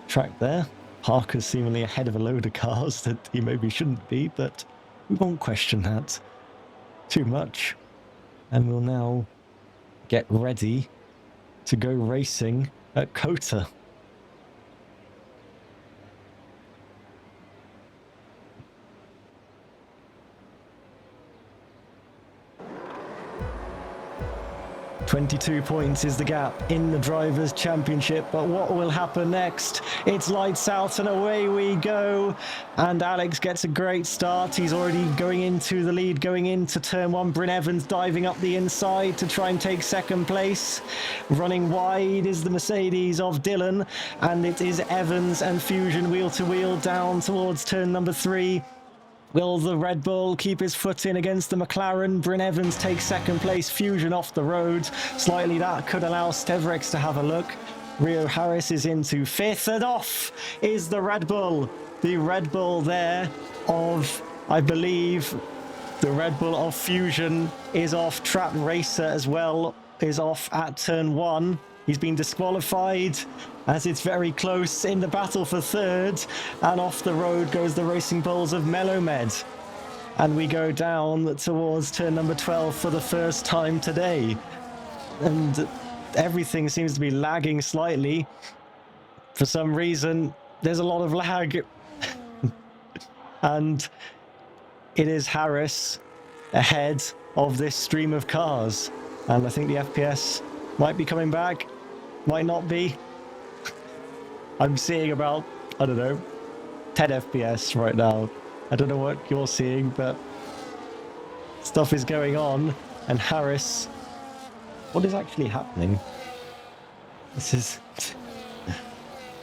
[SPEAKER 1] track there. Parker's seemingly ahead of a load of cars that he maybe shouldn't be, but we won't question that too much. And we'll now get ready to go racing at Kota. 22 points is the gap in the Drivers' Championship, but what will happen next? It's lights out and away we go. And Alex gets a great start. He's already going into the lead, going into turn one. Bryn Evans diving up the inside to try and take second place. Running wide is the Mercedes of Dylan, and it is Evans and Fusion wheel to wheel down towards turn number 3. Will the Red Bull keep his foot in against the McLaren? Bryn Evans takes second place. Fusion off the road. Slightly that could allow Steverex to have a look. Rio Harris is into 5th, and off is the Red Bull. The Red Bull there of, I believe, the Red Bull of Fusion is off. Trap Racer as well is off at turn 1. He's been disqualified as it's very close in the battle for 3rd. And off the road goes the Racing Bulls of Melomed. And we go down towards turn number 12 for the first time today. And everything seems to be lagging slightly. For some reason, there's a lot of lag. And it is Harris ahead of this stream of cars. And I think the FPS might be coming back. Might not be. I'm seeing about, I don't know, 10 FPS right now. I don't know what you're seeing, but stuff is going on. And Harris, what is actually happening? This is...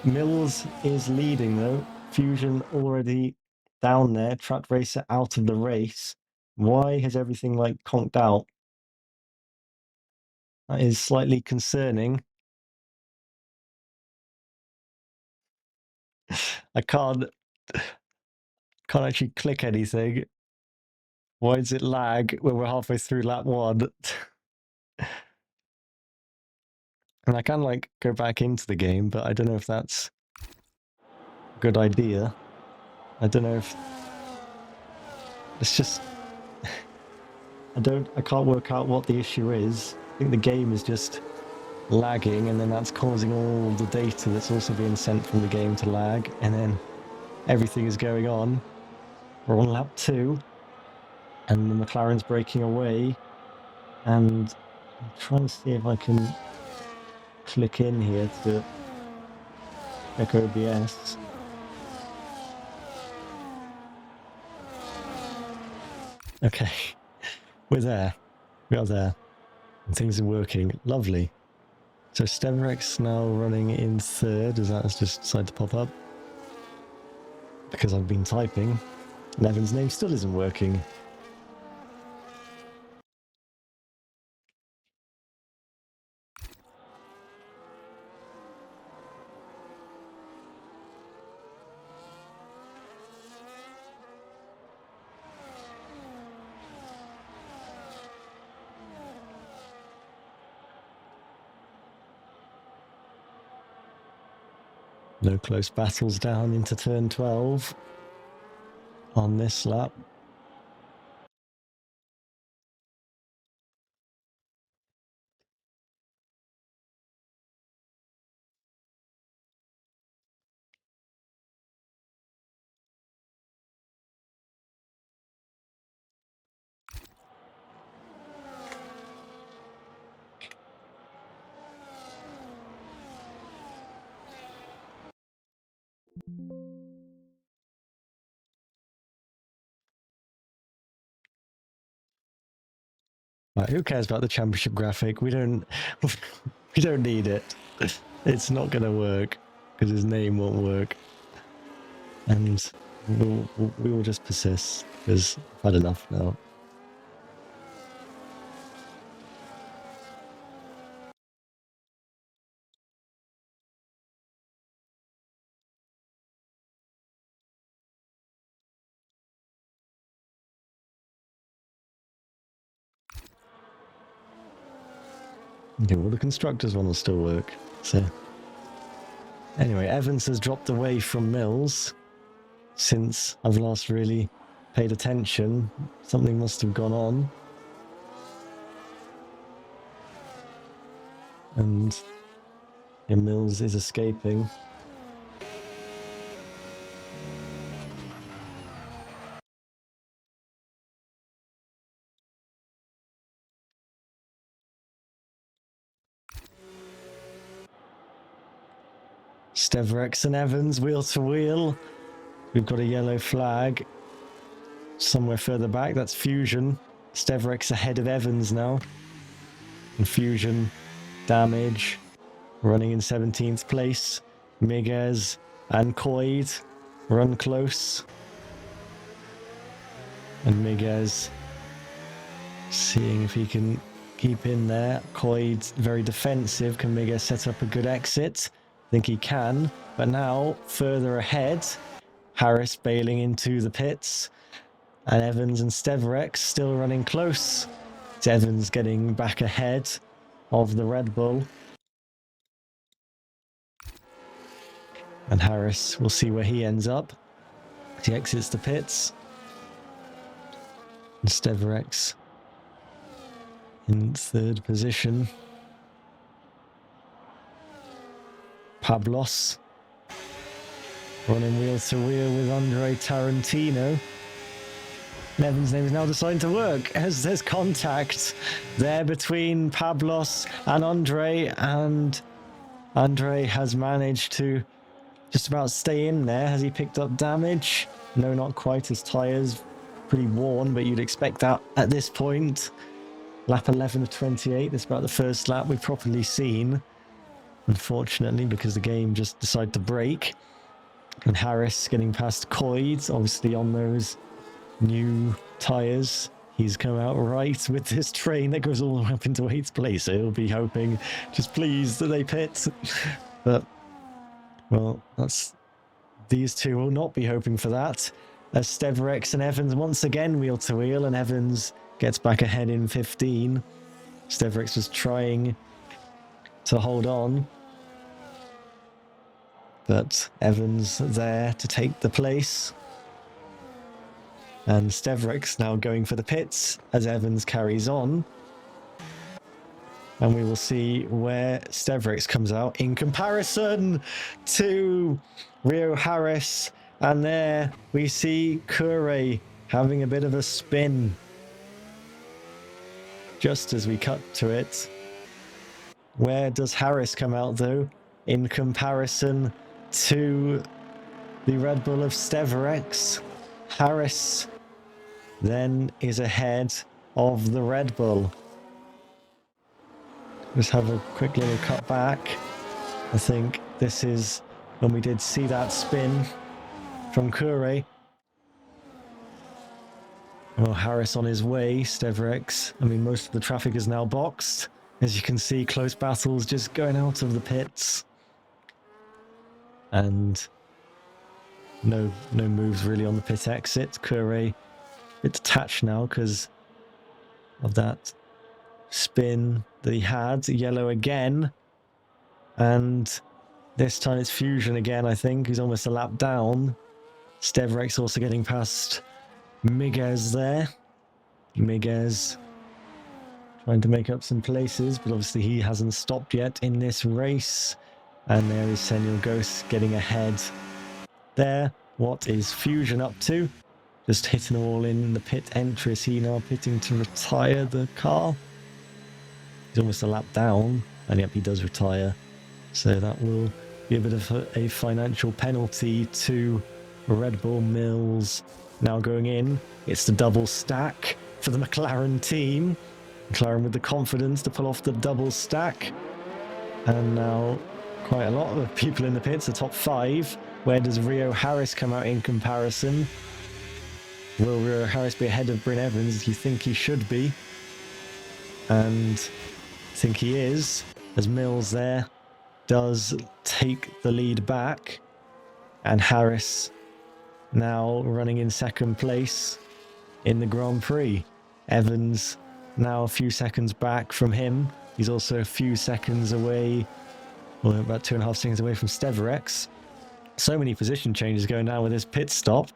[SPEAKER 1] Mills is leading though. Fusion already down there. Truck Racer out of the race. Why has everything like conked out? That is slightly concerning. I can't actually click anything. Why does it lag when we're halfway through lap 1? And I can like go back into the game, but I don't know if that's a good idea. I don't know if it's just I can't work out what the issue is. I think the game is just lagging, and then that's causing all the data that's also being sent from the game to lag, and then everything is going on. We're on lap 2, and the McLaren's breaking away, and I'm trying to see if I can click in here to check OBS. Okay, we're there. We are there. And things are working. Lovely. So Steverex now running in 3rd, as that has just decided to pop up. Because I've been typing. And Evan's name still isn't working. No close battles down into turn 12 on this lap. Right, who cares about the championship graphic? We don't need it. It's not going to work because his name won't work. And we will just persist because I've had enough now. Okay, well, the constructors one will still work. So anyway, Evans has dropped away from Mills since I've last really paid attention. Something must have gone on. And yeah, Mills is escaping. Steverex and Evans, wheel to wheel. We've got a yellow flag somewhere further back. That's Fusion. Steverex ahead of Evans now. And Fusion, damage, running in 17th place. Miguez and Coid run close. And Miguez seeing if he can keep in there. Coid very defensive. Can Miguez set up a good exit? I think he can. But now, further ahead, Harris bailing into the pits. And Evans and Steverex still running close. It's Evans getting back ahead of the Red Bull. And Harris, we'll see where he ends up. He exits the pits. And Steverex in third position. Pablos running wheel to wheel with Andre Tarantino. Evans' name is now deciding to work as there's contact there between Pablos and Andre has managed to just about stay in there. Has he picked up damage? No, not quite. His tyres pretty worn, but you'd expect that at this point. Lap 11 of 28. That's about the first lap we've properly seen, unfortunately, because the game just decided to break. And Harris getting past Coid, obviously on those new tyres. He's come out right with this train that goes all the way up into 8th place. So he'll be hoping, just please, that they pit. But, well, these two will not be hoping for that. As Steverex and Evans once again wheel to wheel, and Evans gets back ahead in 15. Steverex was trying to hold on, but Evans there to take the place. And Steverex now going for the pits as Evans carries on. And we will see where Steverex comes out in comparison to Rio Harris. And there we see Kure having a bit of a spin just as we cut to it. Where does Harris come out though in comparison to the Red Bull of Steverex? Harris then is ahead of the Red Bull. Just have a quick little cut back. I think this is when we did see that spin from Kure. Well, Harris on his way. Steverex, I mean, most of the traffic is now boxed. As you can see, close battles just going out of the pits. And no moves really on the pit exit. Kure a bit detached now because of that spin that he had. Yellow again. And this time it's Fusion again, I think. He's almost a lap down. Steverex also getting past Miguez there. Miguez trying to make up some places, but obviously he hasn't stopped yet in this race. And there is Senil Ghost getting ahead there. What is Fusion up to? Just hitting them all in the pit entry. Is he now pitting to retire the car? He's almost a lap down, and yep, he does retire. So that will be a bit of a financial penalty to Red Bull. Mills now going in. It's the double stack for the McLaren team. McLaren with the confidence to pull off the double stack. And now quite a lot of people in the pits, the top 5. Where does Rio Harris come out in comparison? Will Rio Harris be ahead of Bryn Evans? You think he should be. And I think he is, as Mills there does take the lead back. And Harris now running in second place in the Grand Prix. Evans now a few seconds back from him. He's also a few seconds away, well, about 2.5 seconds away from Steverex. So many position changes going down with this pit stop,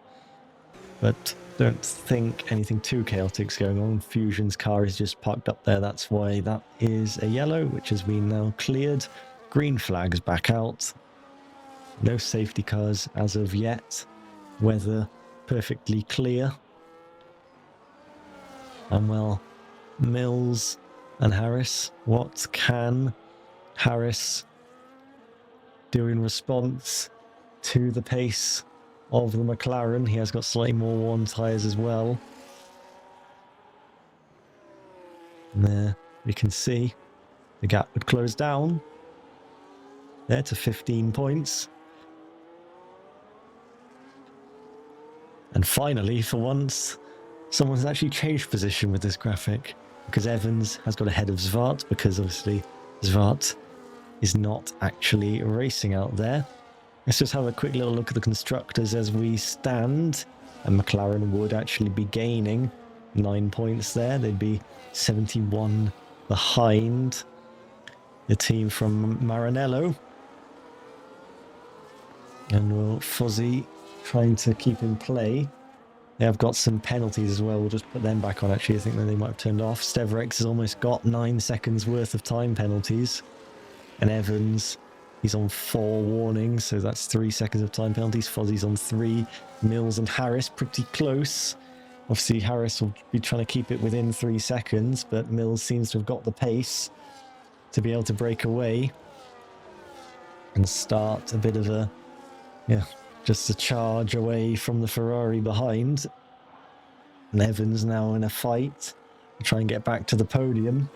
[SPEAKER 1] but don't think anything too chaotic is going on. Fusion's car is just parked up there. That's why that is a yellow, which has been now cleared. Green flags back out. No safety cars as of yet. Weather perfectly clear. And well, Mills and Harris. What can Harris do in response to the pace of the McLaren. He has got slightly more worn tyres as well. And there we can see the gap would close down there to 15 points. And finally, for once, someone's actually changed position with this graphic, because Evans has got ahead of Zwart, because obviously Zwart is not actually racing out there. Let's just have a quick little look at the constructors as we stand. And McLaren would actually be gaining 9 points there. They'd be 71 behind the team from Maranello. And will Fuzzy trying to keep in play. They have got some penalties as well. We'll just put them back on, actually. I think that they might have turned off. Steverex has almost got 9 seconds worth of time penalties. And Evans, he's on 4 warnings, so that's 3 seconds of time penalties. Fuzzy's on 3. Mills and Harris pretty close. Obviously, Harris will be trying to keep it within 3 seconds, but Mills seems to have got the pace to be able to break away and start a bit of a, just a charge away from the Ferrari behind. And Evans now in a fight to try and get back to the podium.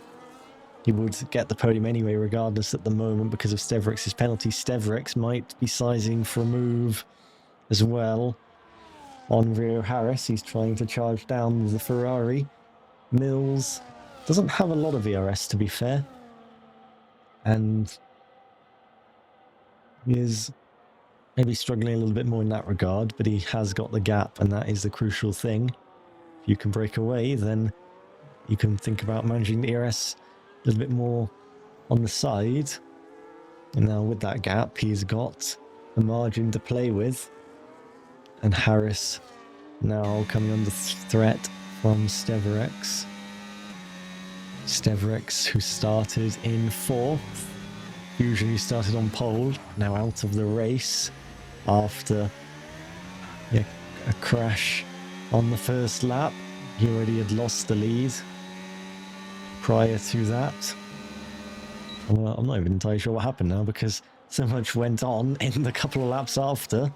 [SPEAKER 1] He would get the podium anyway, regardless at the moment, because of Steverex's penalty. Steverex might be sizing for a move as well on Rio Harris. He's trying to charge down the Ferrari. Mills doesn't have a lot of ERS, to be fair. And he is maybe struggling a little bit more in that regard, but he has got the gap, and that is the crucial thing. If you can break away, then you can think about managing the ERS a little bit more on the side. And now with that gap, he's got the margin to play with. And Harris now coming under threat from Steverex. Steverex, who started in 4th, usually started on pole, now out of the race after a crash on the first lap. He already had lost the lead prior to that. Well, I'm not even entirely sure what happened now, because so much went on in the couple of laps after,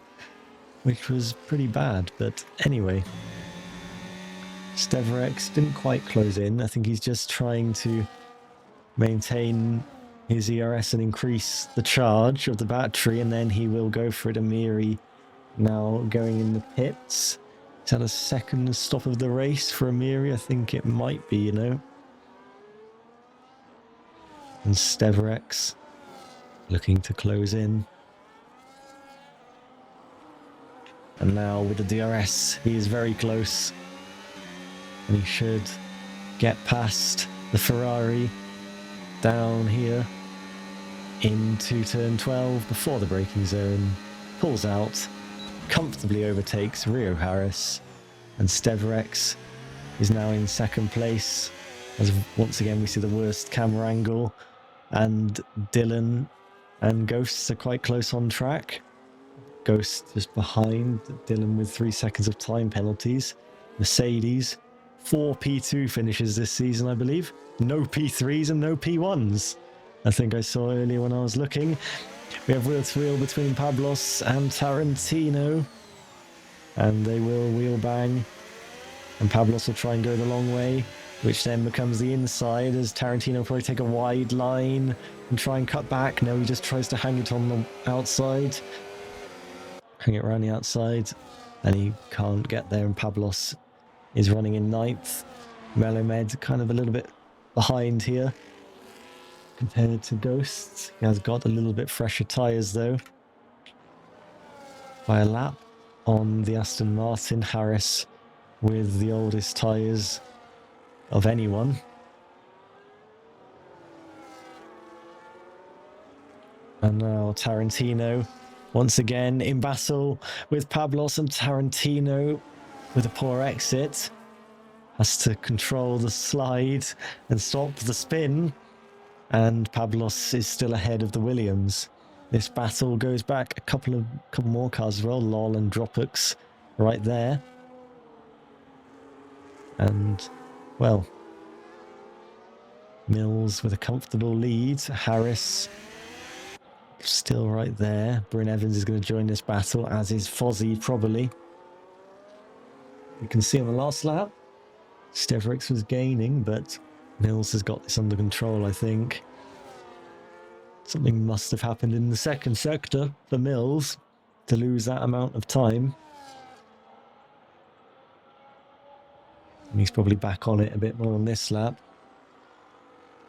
[SPEAKER 1] which was pretty bad. But anyway, Steverex didn't quite close in. I think he's just trying to maintain his ERS and increase the charge of the battery, and then he will go for it. Amiri now going in the pits. Is that a second stop of the race for Amiri? I think it might be, And Steverex looking to close in. And now with the DRS, he is very close. And he should get past the Ferrari down here into turn 12 before the braking zone. Pulls out, comfortably overtakes Rio Harris. And Steverex is now in second place. As once again we see the worst camera angle. And Dylan and Ghosts are quite close on track. Ghost just behind Dylan with 3 seconds of time penalties. Mercedes, 4 P2 finishes this season, I believe. No P3s and no P1s. I think I saw earlier when I was looking. We have wheel to wheel between Pablos and Tarantino. And they will wheel bang. And Pablos will try and go the long way, which then becomes the inside as Tarantino will probably take a wide line and try and cut back. No, he just tries to hang it on the outside. Hang it around the outside. And he can't get there, and Pablos is running in 9th. Melomed kind of a little bit behind here compared to Ghosts. He has got a little bit fresher tyres though. By a lap on the Aston Martin. Harris with the oldest tyres of anyone. And now Tarantino once again in battle with Pablos, and Tarantino with a poor exit has to control the slide and stop the spin, and Pablos is still ahead of the Williams. This battle goes back a couple more cars as well. Lol and Dropux right there. And well, Mills with a comfortable lead. Harris still right there. Bryn Evans is going to join this battle, as is Fozzie probably. You can see on the last lap, Steverix was gaining, but Mills has got this under control, I think. Something must have happened in the second sector for Mills to lose that amount of time. And he's probably back on it a bit more on this lap.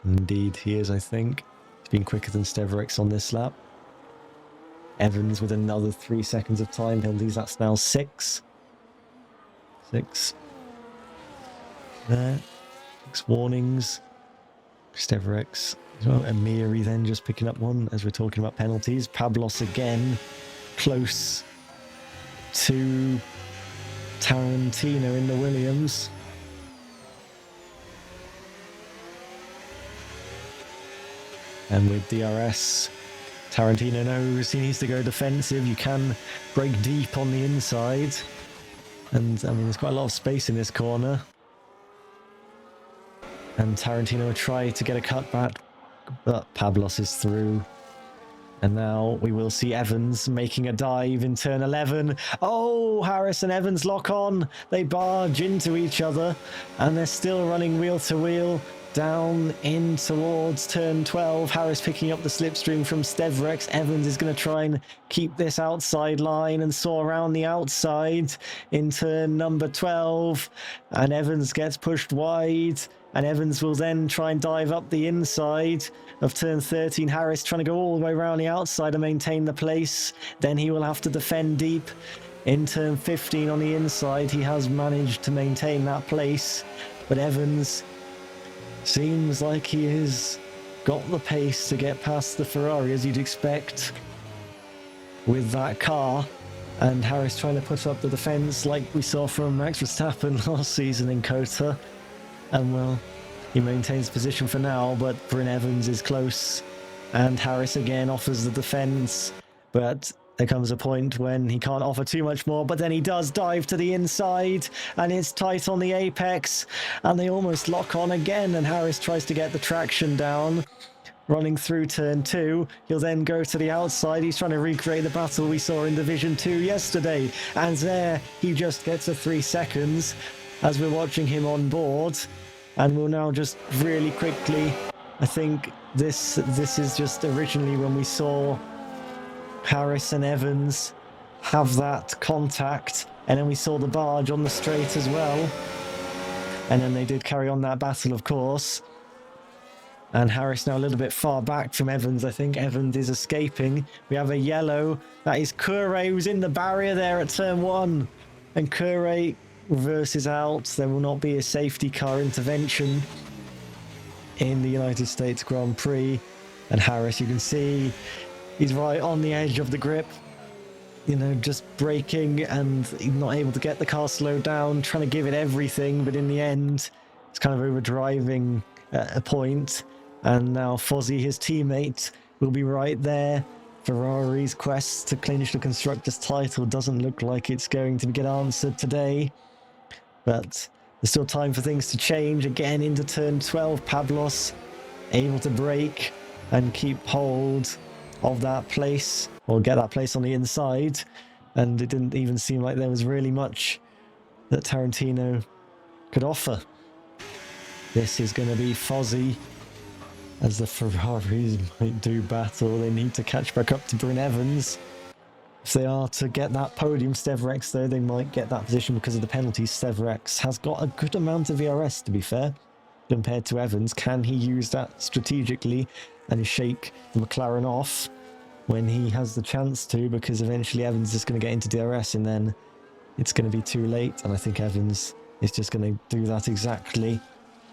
[SPEAKER 1] Indeed, he is, I think. He's been quicker than Steverix on this lap. Evans with another 3 seconds of time penalties. That's now 6. 6. There. 6 warnings. Steverix as well. Amiri then just picking up one as we're talking about penalties. Pablos again. Close to Tarantino in the Williams. And with DRS, Tarantino knows he needs to go defensive. You can break deep on the inside. And, I mean, there's quite a lot of space in this corner. And Tarantino will try to get a cutback, but Pablos is through. And now we will see Evans making a dive in turn 11. Oh, Harris and Evans lock on. They barge into each other, and they're still running wheel to wheel. Down in towards turn 12. Harris picking up the slipstream from Steverix. Evans is going to try and keep this outside line and saw around the outside in turn number 12. And Evans gets pushed wide. And Evans will then try and dive up the inside of turn 13. Harris trying to go all the way around the outside and maintain the place. Then he will have to defend deep. In turn 15 on the inside, he has managed to maintain that place. But Evans seems like he has got the pace to get past the Ferrari, as you'd expect with that car. And Harris trying to put up the defence like we saw from Max Verstappen last season in COTA. And well, he maintains position for now, but Bryn Evans is close. And Harris again offers the defence, but there comes a point when he can't offer too much more, but then he does dive to the inside, and it's tight on the apex, and they almost lock on again, and Harris tries to get the traction down. Running through turn 2, he'll then go to the outside. He's trying to recreate the battle we saw in Division 2 yesterday, and there he just gets a 3 seconds as we're watching him on board. And we'll now just really quickly, I think this is just originally when we saw Harris and Evans have that contact, and then we saw the barge on the straight as well, and then they did carry on that battle, of course. And Harris now a little bit far back from Evans. I think Evans is escaping. We have a yellow. That is Kure, who's in the barrier there at turn 1, and Kure reverses out. There will not be a safety car intervention in the United States Grand Prix. And Harris, you can see he's right on the edge of the grip, you know, just braking, and he's not able to get the car slowed down, trying to give it everything, but in the end, it's kind of overdriving at a point. And now Fozzie, his teammate, will be right there. Ferrari's quest to clinch the Constructors' title doesn't look like it's going to get answered today, but there's still time for things to change. Again, into turn 12, Pablos able to brake and keep hold of that place, or get that place on the inside, and it didn't even seem like there was really much that Tarantino could offer. This is going to be Fozzie as the Ferraris might do battle. They need to catch back up to Bryn Evans. If they are to get that podium, Steverix, though, they might get that position because of the penalties. Steverix has got a good amount of ERS, to be fair, compared to Evans. Can he use that strategically and shake the McLaren off when he has the chance to? Because eventually Evans is going to get into DRS, and then it's going to be too late. And I think Evans is just going to do that exactly.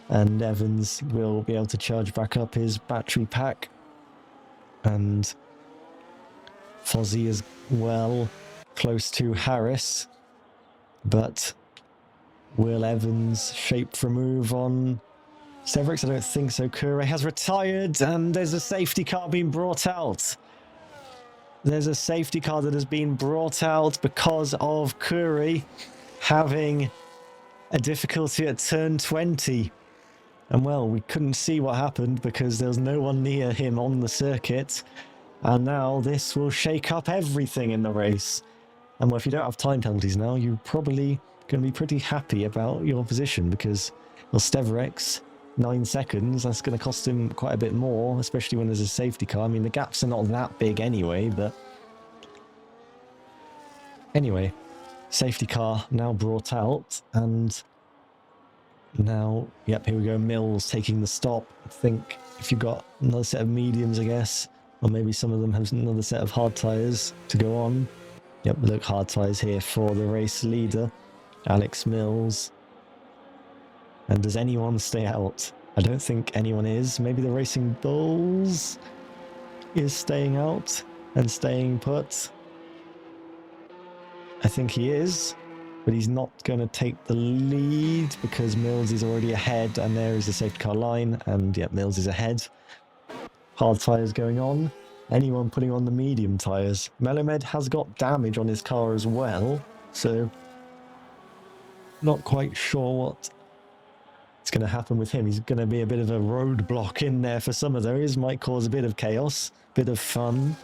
[SPEAKER 1] And Evans will be able to charge back up his battery pack. And Fozzie as well, close to Harris. But will Evans shape for a move on Steverix? I don't think so. Kure has retired, and there's a safety car being brought out. There's a safety car that has been brought out because of Kure having a difficulty at turn 20. And well, we couldn't see what happened because there was no one near him on the circuit. And now this will shake up everything in the race. And well, if you don't have time penalties now, you're probably going to be pretty happy about your position because, well, Steverex, 9 seconds, that's going to cost him quite a bit more, especially when there's a safety car. I mean, the gaps are not that big anyway, but... Anyway, safety car now brought out, and now, yep, here we go, Mills taking the stop. I think if you've got another set of mediums, I guess, or maybe some of them have another set of hard tyres to go on. Yep, look, hard tyres here for the race leader, Alex Mills. And does anyone stay out? I don't think anyone is. Maybe the Racing Bulls is staying out and staying put. I think he is, but he's not going to take the lead because Mills is already ahead, and there is the safety car line, and yeah, Mills is ahead. Hard tyres going on. Anyone putting on the medium tyres? Melamed has got damage on his car as well, so not quite sure what's going to happen with him. He's going to be a bit of a roadblock in there for some of those. Might cause a bit of chaos, bit of fun.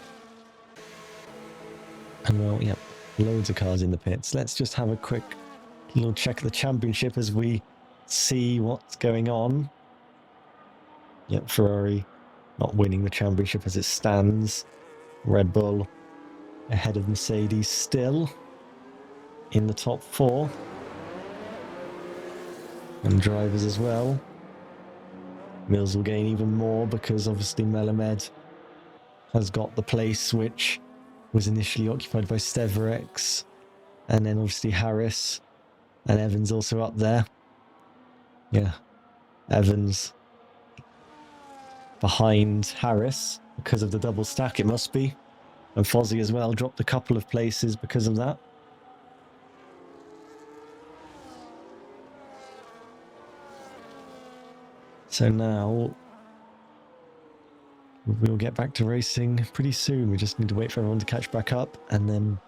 [SPEAKER 1] And well, yeah, loads of cars in the pits. Let's just have a quick little check of the championship as we see what's going on. Yep, Ferrari not winning the championship as it stands. Red Bull ahead of Mercedes still in the top 4. And drivers as well. Mills will gain even more because obviously Melamed has got the place which was initially occupied by Steverex, and then obviously Harris, and Evans also up there. Yeah, Evans behind Harris because of the double stack, it must be. And Fozzie as well dropped a couple of places because of that. So now we'll get back to racing pretty soon. We just need to wait for everyone to catch back up, and then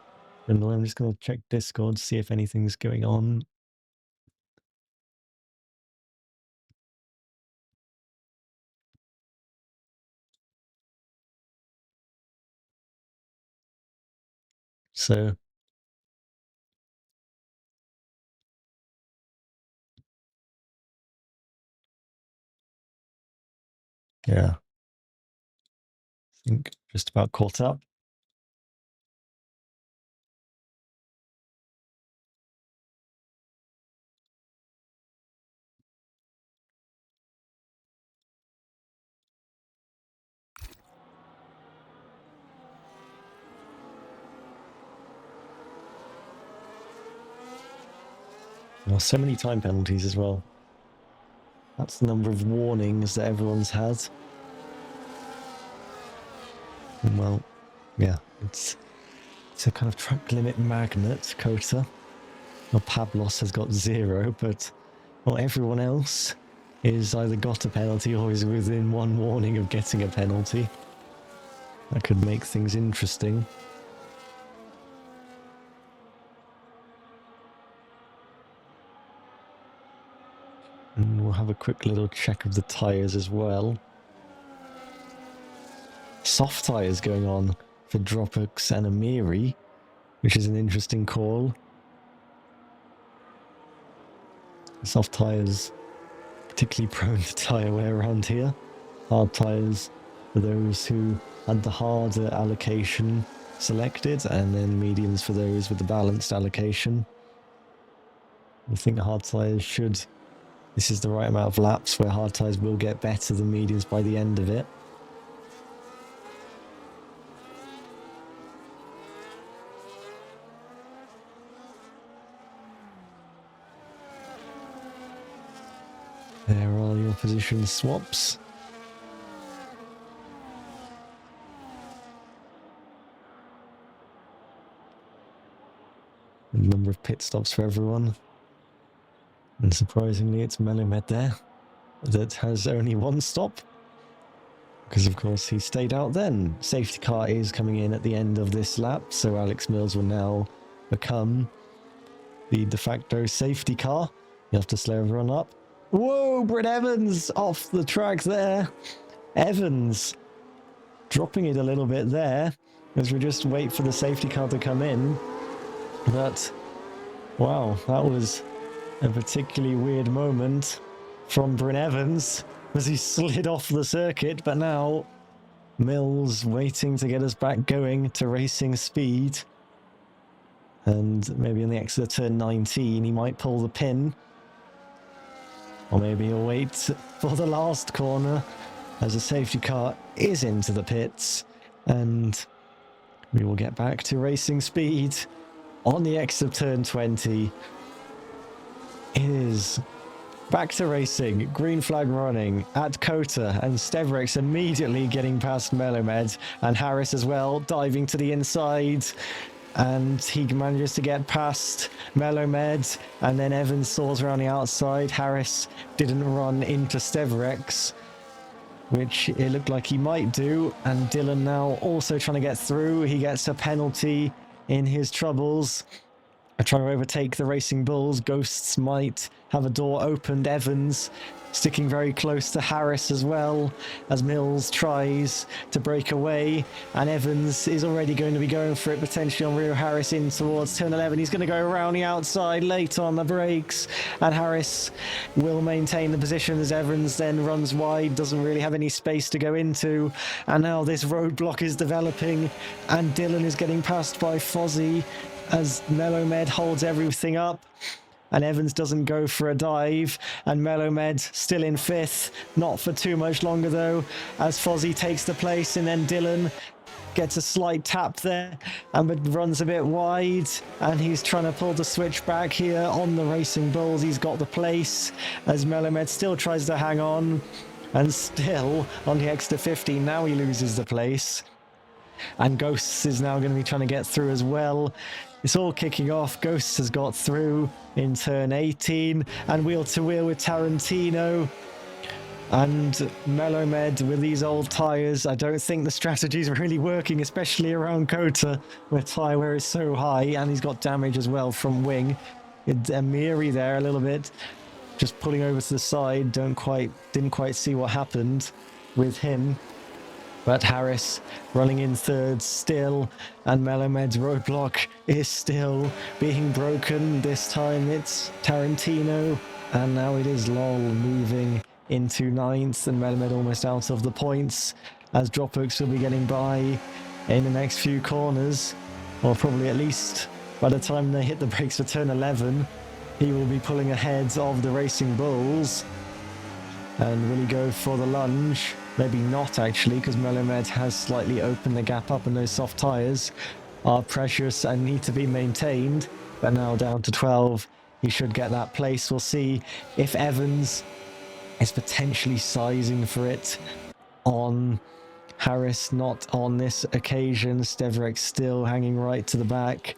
[SPEAKER 1] I'm just going to check Discord to see if anything's going on. So yeah, I think just about caught up. Well, so many time penalties as well. That's the number of warnings that everyone's had. And well, yeah, it's a kind of track limit magnet, COTA. Well, Pablos has got 0, but well, everyone else is either got a penalty or is within 1 warning of getting a penalty. That could make things interesting. And we'll have a quick little check of the tyres as well. Soft tyres going on for Dropux and Amiri, which is an interesting call. Soft tyres particularly prone to tyre wear around here. Hard tyres for those who had the harder allocation selected, and then mediums for those with the balanced allocation. I think hard tyres should... This is the right amount of laps where hard tyres will get better than mediums by the end of it. There are your position swaps. A number of pit stops for everyone. And surprisingly, it's Melamed there that has only 1 stop. Because, of course, he stayed out then. Safety car is coming in at the end of this lap, so Alex Mills will now become the de facto safety car. You have to slow everyone up. Whoa, Brett Evans off the track there. Evans dropping it a little bit there as we just wait for the safety car to come in. But wow, that was a particularly weird moment from Bryn Evans as he slid off the circuit. But now Mills waiting to get us back going to racing speed. And maybe in the exit of turn 19 he might pull the pin. Or maybe he'll wait for the last corner as the safety car is into the pits. And we will get back to racing speed on the exit of turn 20. It is back to racing, green flag running at Kota, and Steverex immediately getting past Melomed, and Harris as well, diving to the inside. And he manages to get past Melomed, and then Evans soars around the outside. Harris didn't run into Steverex, which it looked like he might do. And Dylan now also trying to get through. He gets a penalty in his troubles. Trying to overtake the Racing Bulls. Ghosts might have a door opened. Evans sticking very close to Harris as well as Mills tries to break away, and Evans is already going to be going for it potentially on Rio Harris in towards turn 11. He's going to go around the outside late on the brakes, and Harris will maintain the position as Evans then runs wide, doesn't really have any space to go into. And now this roadblock is developing, and Dylan is getting passed by Fozzie as Melomed holds everything up. And Evans doesn't go for a dive, and Melomed still in fifth, not for too much longer though, as Fozzie takes the place, and then Dylan gets a slight tap there and runs a bit wide, and he's trying to pull the switch back here on the Racing Bulls. He's got the place as Melomed still tries to hang on, and still on the extra 15, now he loses the place. And Ghosts is now going to be trying to get through as well. It's all kicking off. Ghosts has got through in turn 18, and wheel to wheel with Tarantino. And Melomed with these old tyres, I don't think the strategy's really working, especially around Kota, where tyre wear is so high, and he's got damage as well from wing. Amiri there a little bit, just pulling over to the side. Didn't quite see what happened with him. But Harris running in third still, and Melomed's roadblock is still being broken. This time it's Tarantino, and now it is Lol moving into ninth, and Melomed almost out of the points, as Dropbox will be getting by in the next few corners, or probably at least by the time they hit the brakes for turn 11, he will be pulling ahead of the Racing Bulls. And will he go for the lunge? Maybe not actually, because Melomed has slightly opened the gap up, and those soft tyres are precious and need to be maintained. But now down to 12, he should get that place. We'll see if Evans is potentially sizing for it on Harris. Not on this occasion. Steverex still hanging right to the back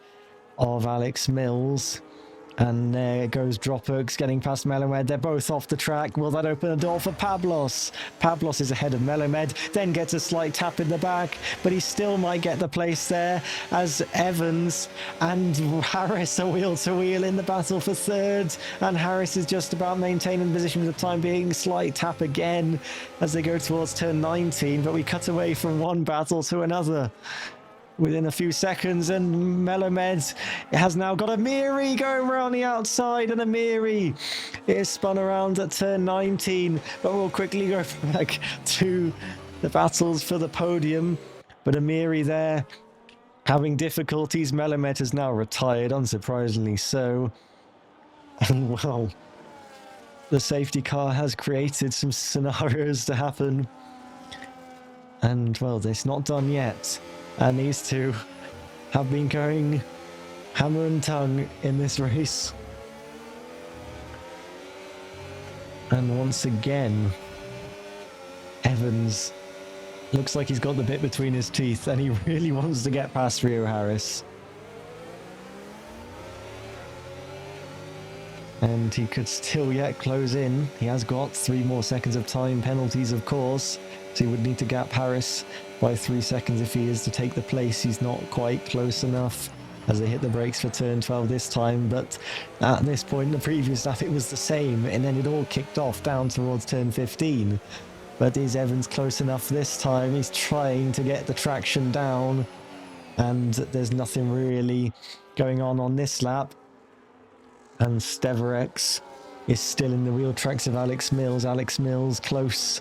[SPEAKER 1] of Alex Mills. And there goes Dropbox getting past Melomed. They're both off the track. Will that open a door for Pablos? Pablos is ahead of Melomed, then gets a slight tap in the back, but he still might get the place there as Evans and Harris are wheel to wheel in the battle for third. And Harris is just about maintaining the position for the time being. Slight tap again as they go towards turn 19, but we cut away from one battle to another within a few seconds, and Melomed has now got Amiri going around the outside, and Amiri is spun around at turn 19, but we'll quickly go back to the battles for the podium. But Amiri there having difficulties. Melomed has now retired, unsurprisingly so, and well, the safety car has created some scenarios to happen, and well, it's not done yet. And these two have been going hammer and tongue in this race. And once again, Evans looks like he's got the bit between his teeth, and he really wants to get past Rio Harris. And he could still yet close in. He has got 3 more seconds of time penalties, of course, so he would need to gap Harris by 3 seconds if he is to take the place. He's not quite close enough as they hit the brakes for turn 12 this time, but at this point in the previous lap it was the same, and then it all kicked off down towards turn 15. But is Evans close enough this time? He's trying to get the traction down, and there's nothing really going on this lap. And Steverex is still in the wheel tracks of Alex Mills. Alex Mills close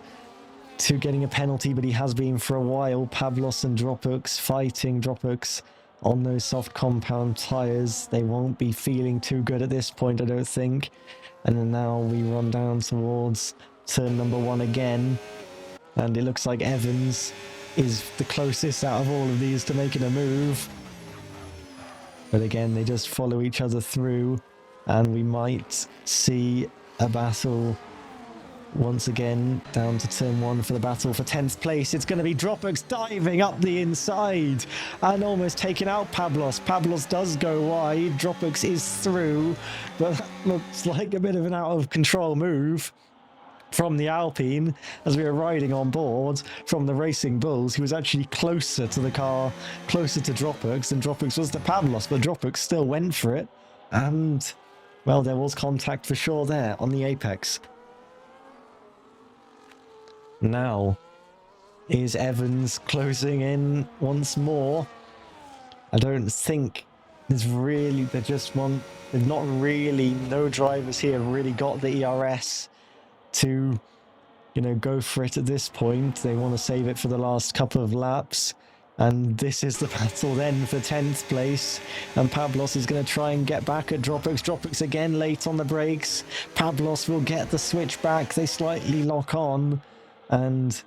[SPEAKER 1] to getting a penalty, but he has been for a while. Pablos and Dropux fighting. Dropux on those soft compound tyres. They won't be feeling too good at this point, I don't think. And then now we run down towards turn number 1 again. And it looks like Evans is the closest out of all of these to making a move. But again, they just follow each other through. And we might see a battle once again down to turn 1 for the battle for 10th place. It's going to be Dropux diving up the inside and almost taking out Pablos. Pablos does go wide. Dropux is through, but that looks like a bit of an out of control move from the Alpine as we were riding on board from the Racing Bulls. He was actually closer to the car, closer to Dropux than Dropux was to Pablos, but Dropux still went for it. And, well, there was contact for sure there on the apex. Now is Evans closing in once more. I don't think there's really, there's not really, no drivers here have really got the ERS to, you know, go for it at this point. They want to save it for the last couple of laps. And this is the battle then for 10th place. And Pablos is going to try and get back at Dropux. Dropux again late on the brakes. Pablos will get the switch back. They slightly lock on. And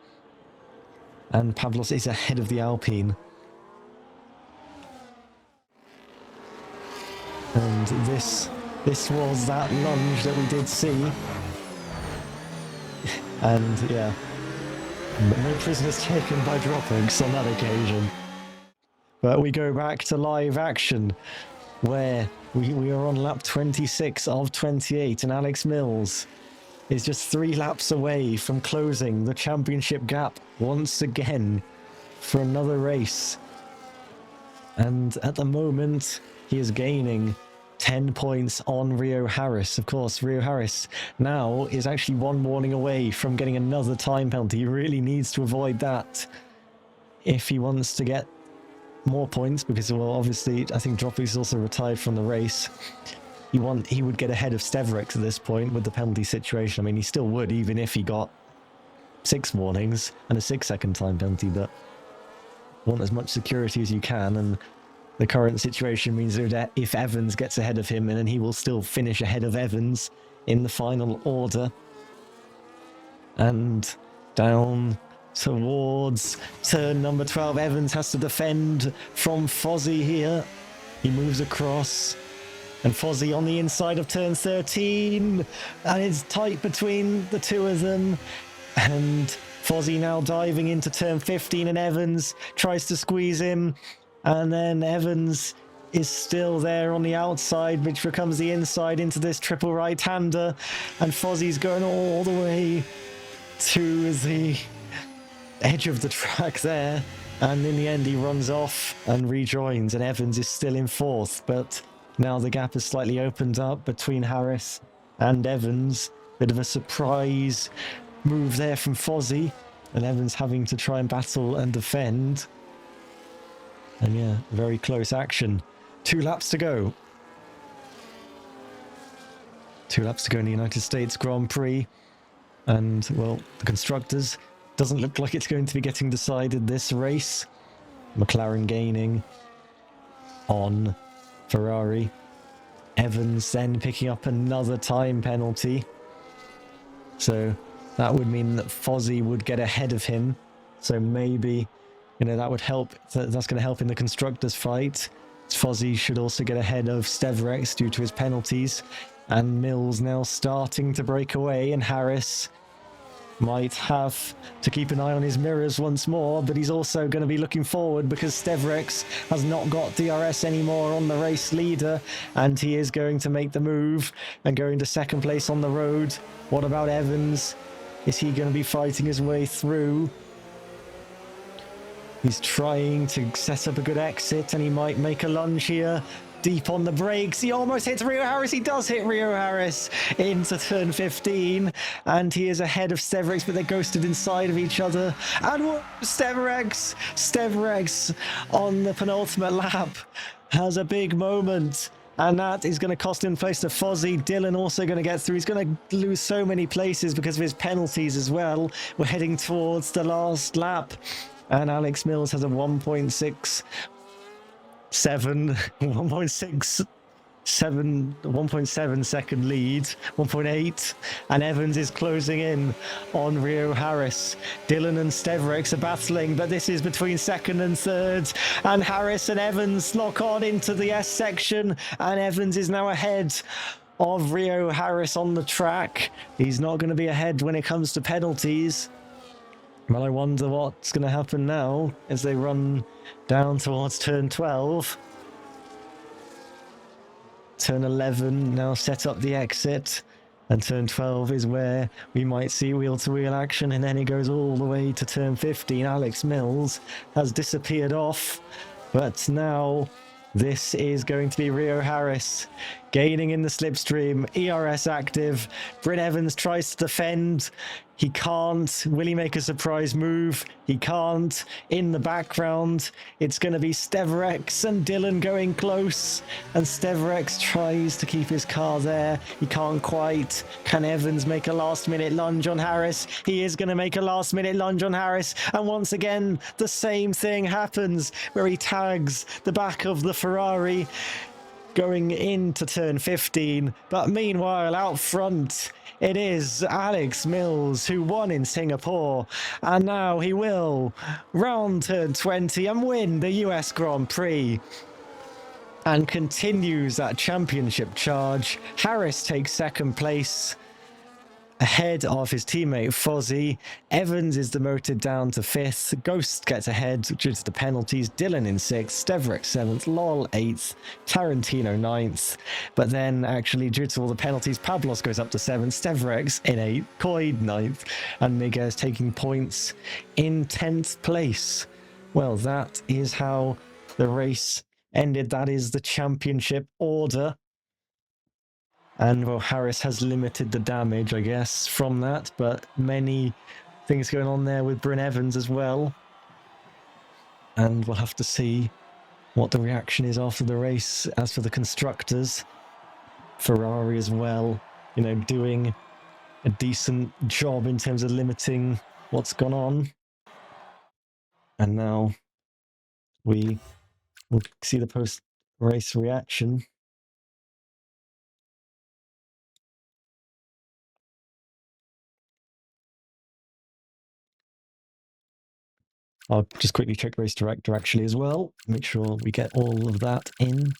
[SPEAKER 1] Pablos is ahead of the Alpine. And this was that lunge that we did see. And yeah, no prisoners taken by Dropux on that occasion. But we go back to live action, where we are on lap 26 of 28, and Alex Mills is just 3 laps away from closing the championship gap once again for another race. And at the moment, he is gaining 10 points on Rio Harris. Of course, Rio Harris now is actually 1 warning away from getting another time penalty. He really needs to avoid that if he wants to get more points, because, well, obviously, I think Dropux is also retired from the race. He would get ahead of Steverex at this point with the penalty situation. I mean, he still would, even if he got 6 warnings and a 6-second time penalty, but want as much security as you can. And the current situation means that if Evans gets ahead of him, and then he will still finish ahead of Evans in the final order. And down towards turn number 12, Evans has to defend from Fozzie here. He moves across. And Fozzie on the inside of turn 13, and it's tight between the two of them. And Fozzie now diving into turn 15, and Evans tries to squeeze him. And then Evans is still there on the outside, which becomes the inside into this triple right-hander. And Fozzie's going all the way to the edge of the track there. And in the end, he runs off and rejoins, and Evans is still in 4th. But now the gap has slightly opened up between Harris and Evans. Bit of a surprise move there from Fozzie, and Evans having to try and battle and defend. And yeah, very close action. 2 laps to go. 2 laps to go in the United States Grand Prix. And, well, the Constructors doesn't look like it's going to be getting decided this race. McLaren gaining on Ferrari. Evans then picking up another time penalty. So that would mean that Fozzie would get ahead of him. So maybe, you know, that would help. That's going to help in the Constructors fight. Fozzie should also get ahead of Steverex due to his penalties. And Mills now starting to break away, and Harris might have to keep an eye on his mirrors once more, but he's also going to be looking forward because Steverex has not got DRS anymore on the race leader, and he is going to make the move and go into 2nd place on the road. What about Evans? Is he going to be fighting his way through? He's trying to set up a good exit, and he might make a lunge here. deep on the brakes. He almost hits Rio Harris. He does hit Rio Harris into turn 15. And he is ahead of Steverex, but they're ghosted inside of each other. And Steverex on the penultimate lap has a big moment. And that is going to cost him place to Fozzie. Dylan also going to get through. He's going to lose so many places because of his penalties as well. We're heading towards the last lap. And Alex Mills has a 1.67, 1.7 second lead, 1.8, and Evans is closing in on Rio Harris. Dylan and Steverex are battling, but this is between second and third, and Harris and Evans lock on into the S section, and Evans is now ahead of Rio Harris on the track. He's not going to be ahead when it comes to penalties. Well, I wonder what's going to happen now as they run down towards turn 12. Turn 11 now set up the exit, and turn 12 is where we might see wheel-to-wheel action, and then it goes all the way to turn 15. Alex Mills has disappeared off, but now this is going to be Rio Harris gaining in the slipstream. ERS active. Bryn Evans tries to defend. He can't. Will he make a surprise move? He can't. In the background, it's going to be Steverex and Dylan going close. And Steverex tries to keep his car there. He can't quite. Can Evans make a last-minute lunge on Harris? He is going to make a last-minute lunge on Harris. And once again, the same thing happens where he tags the back of the Ferrari going into turn 15. But meanwhile, out front, it is Alex Mills who won in Singapore, and now he will round turn 20 and win the US Grand Prix and continues that championship charge. Harris takes second place ahead of his teammate Fozzie. Evans is demoted down to 5th. Ghost gets ahead due to the penalties. Dylan in 6th. Steverex 7th. Lol 8th. Tarantino 9th. But then, actually, due to all the penalties, Pablos goes up to 7th. Steverex in 8th. Coyd 9th. And Miguez taking points in 10th place. Well, that is how the race ended. That is the championship order. And, well, Harris has limited the damage, I guess, from that. But many things going on there with Bryn Evans as well. And we'll have to see what the reaction is after the race. As for the constructors, Ferrari as well, you know, doing a decent job in terms of limiting what's gone on. And now we will see the post-race reaction. I'll just quickly check Race Director actually as well. Make sure we get all of that in.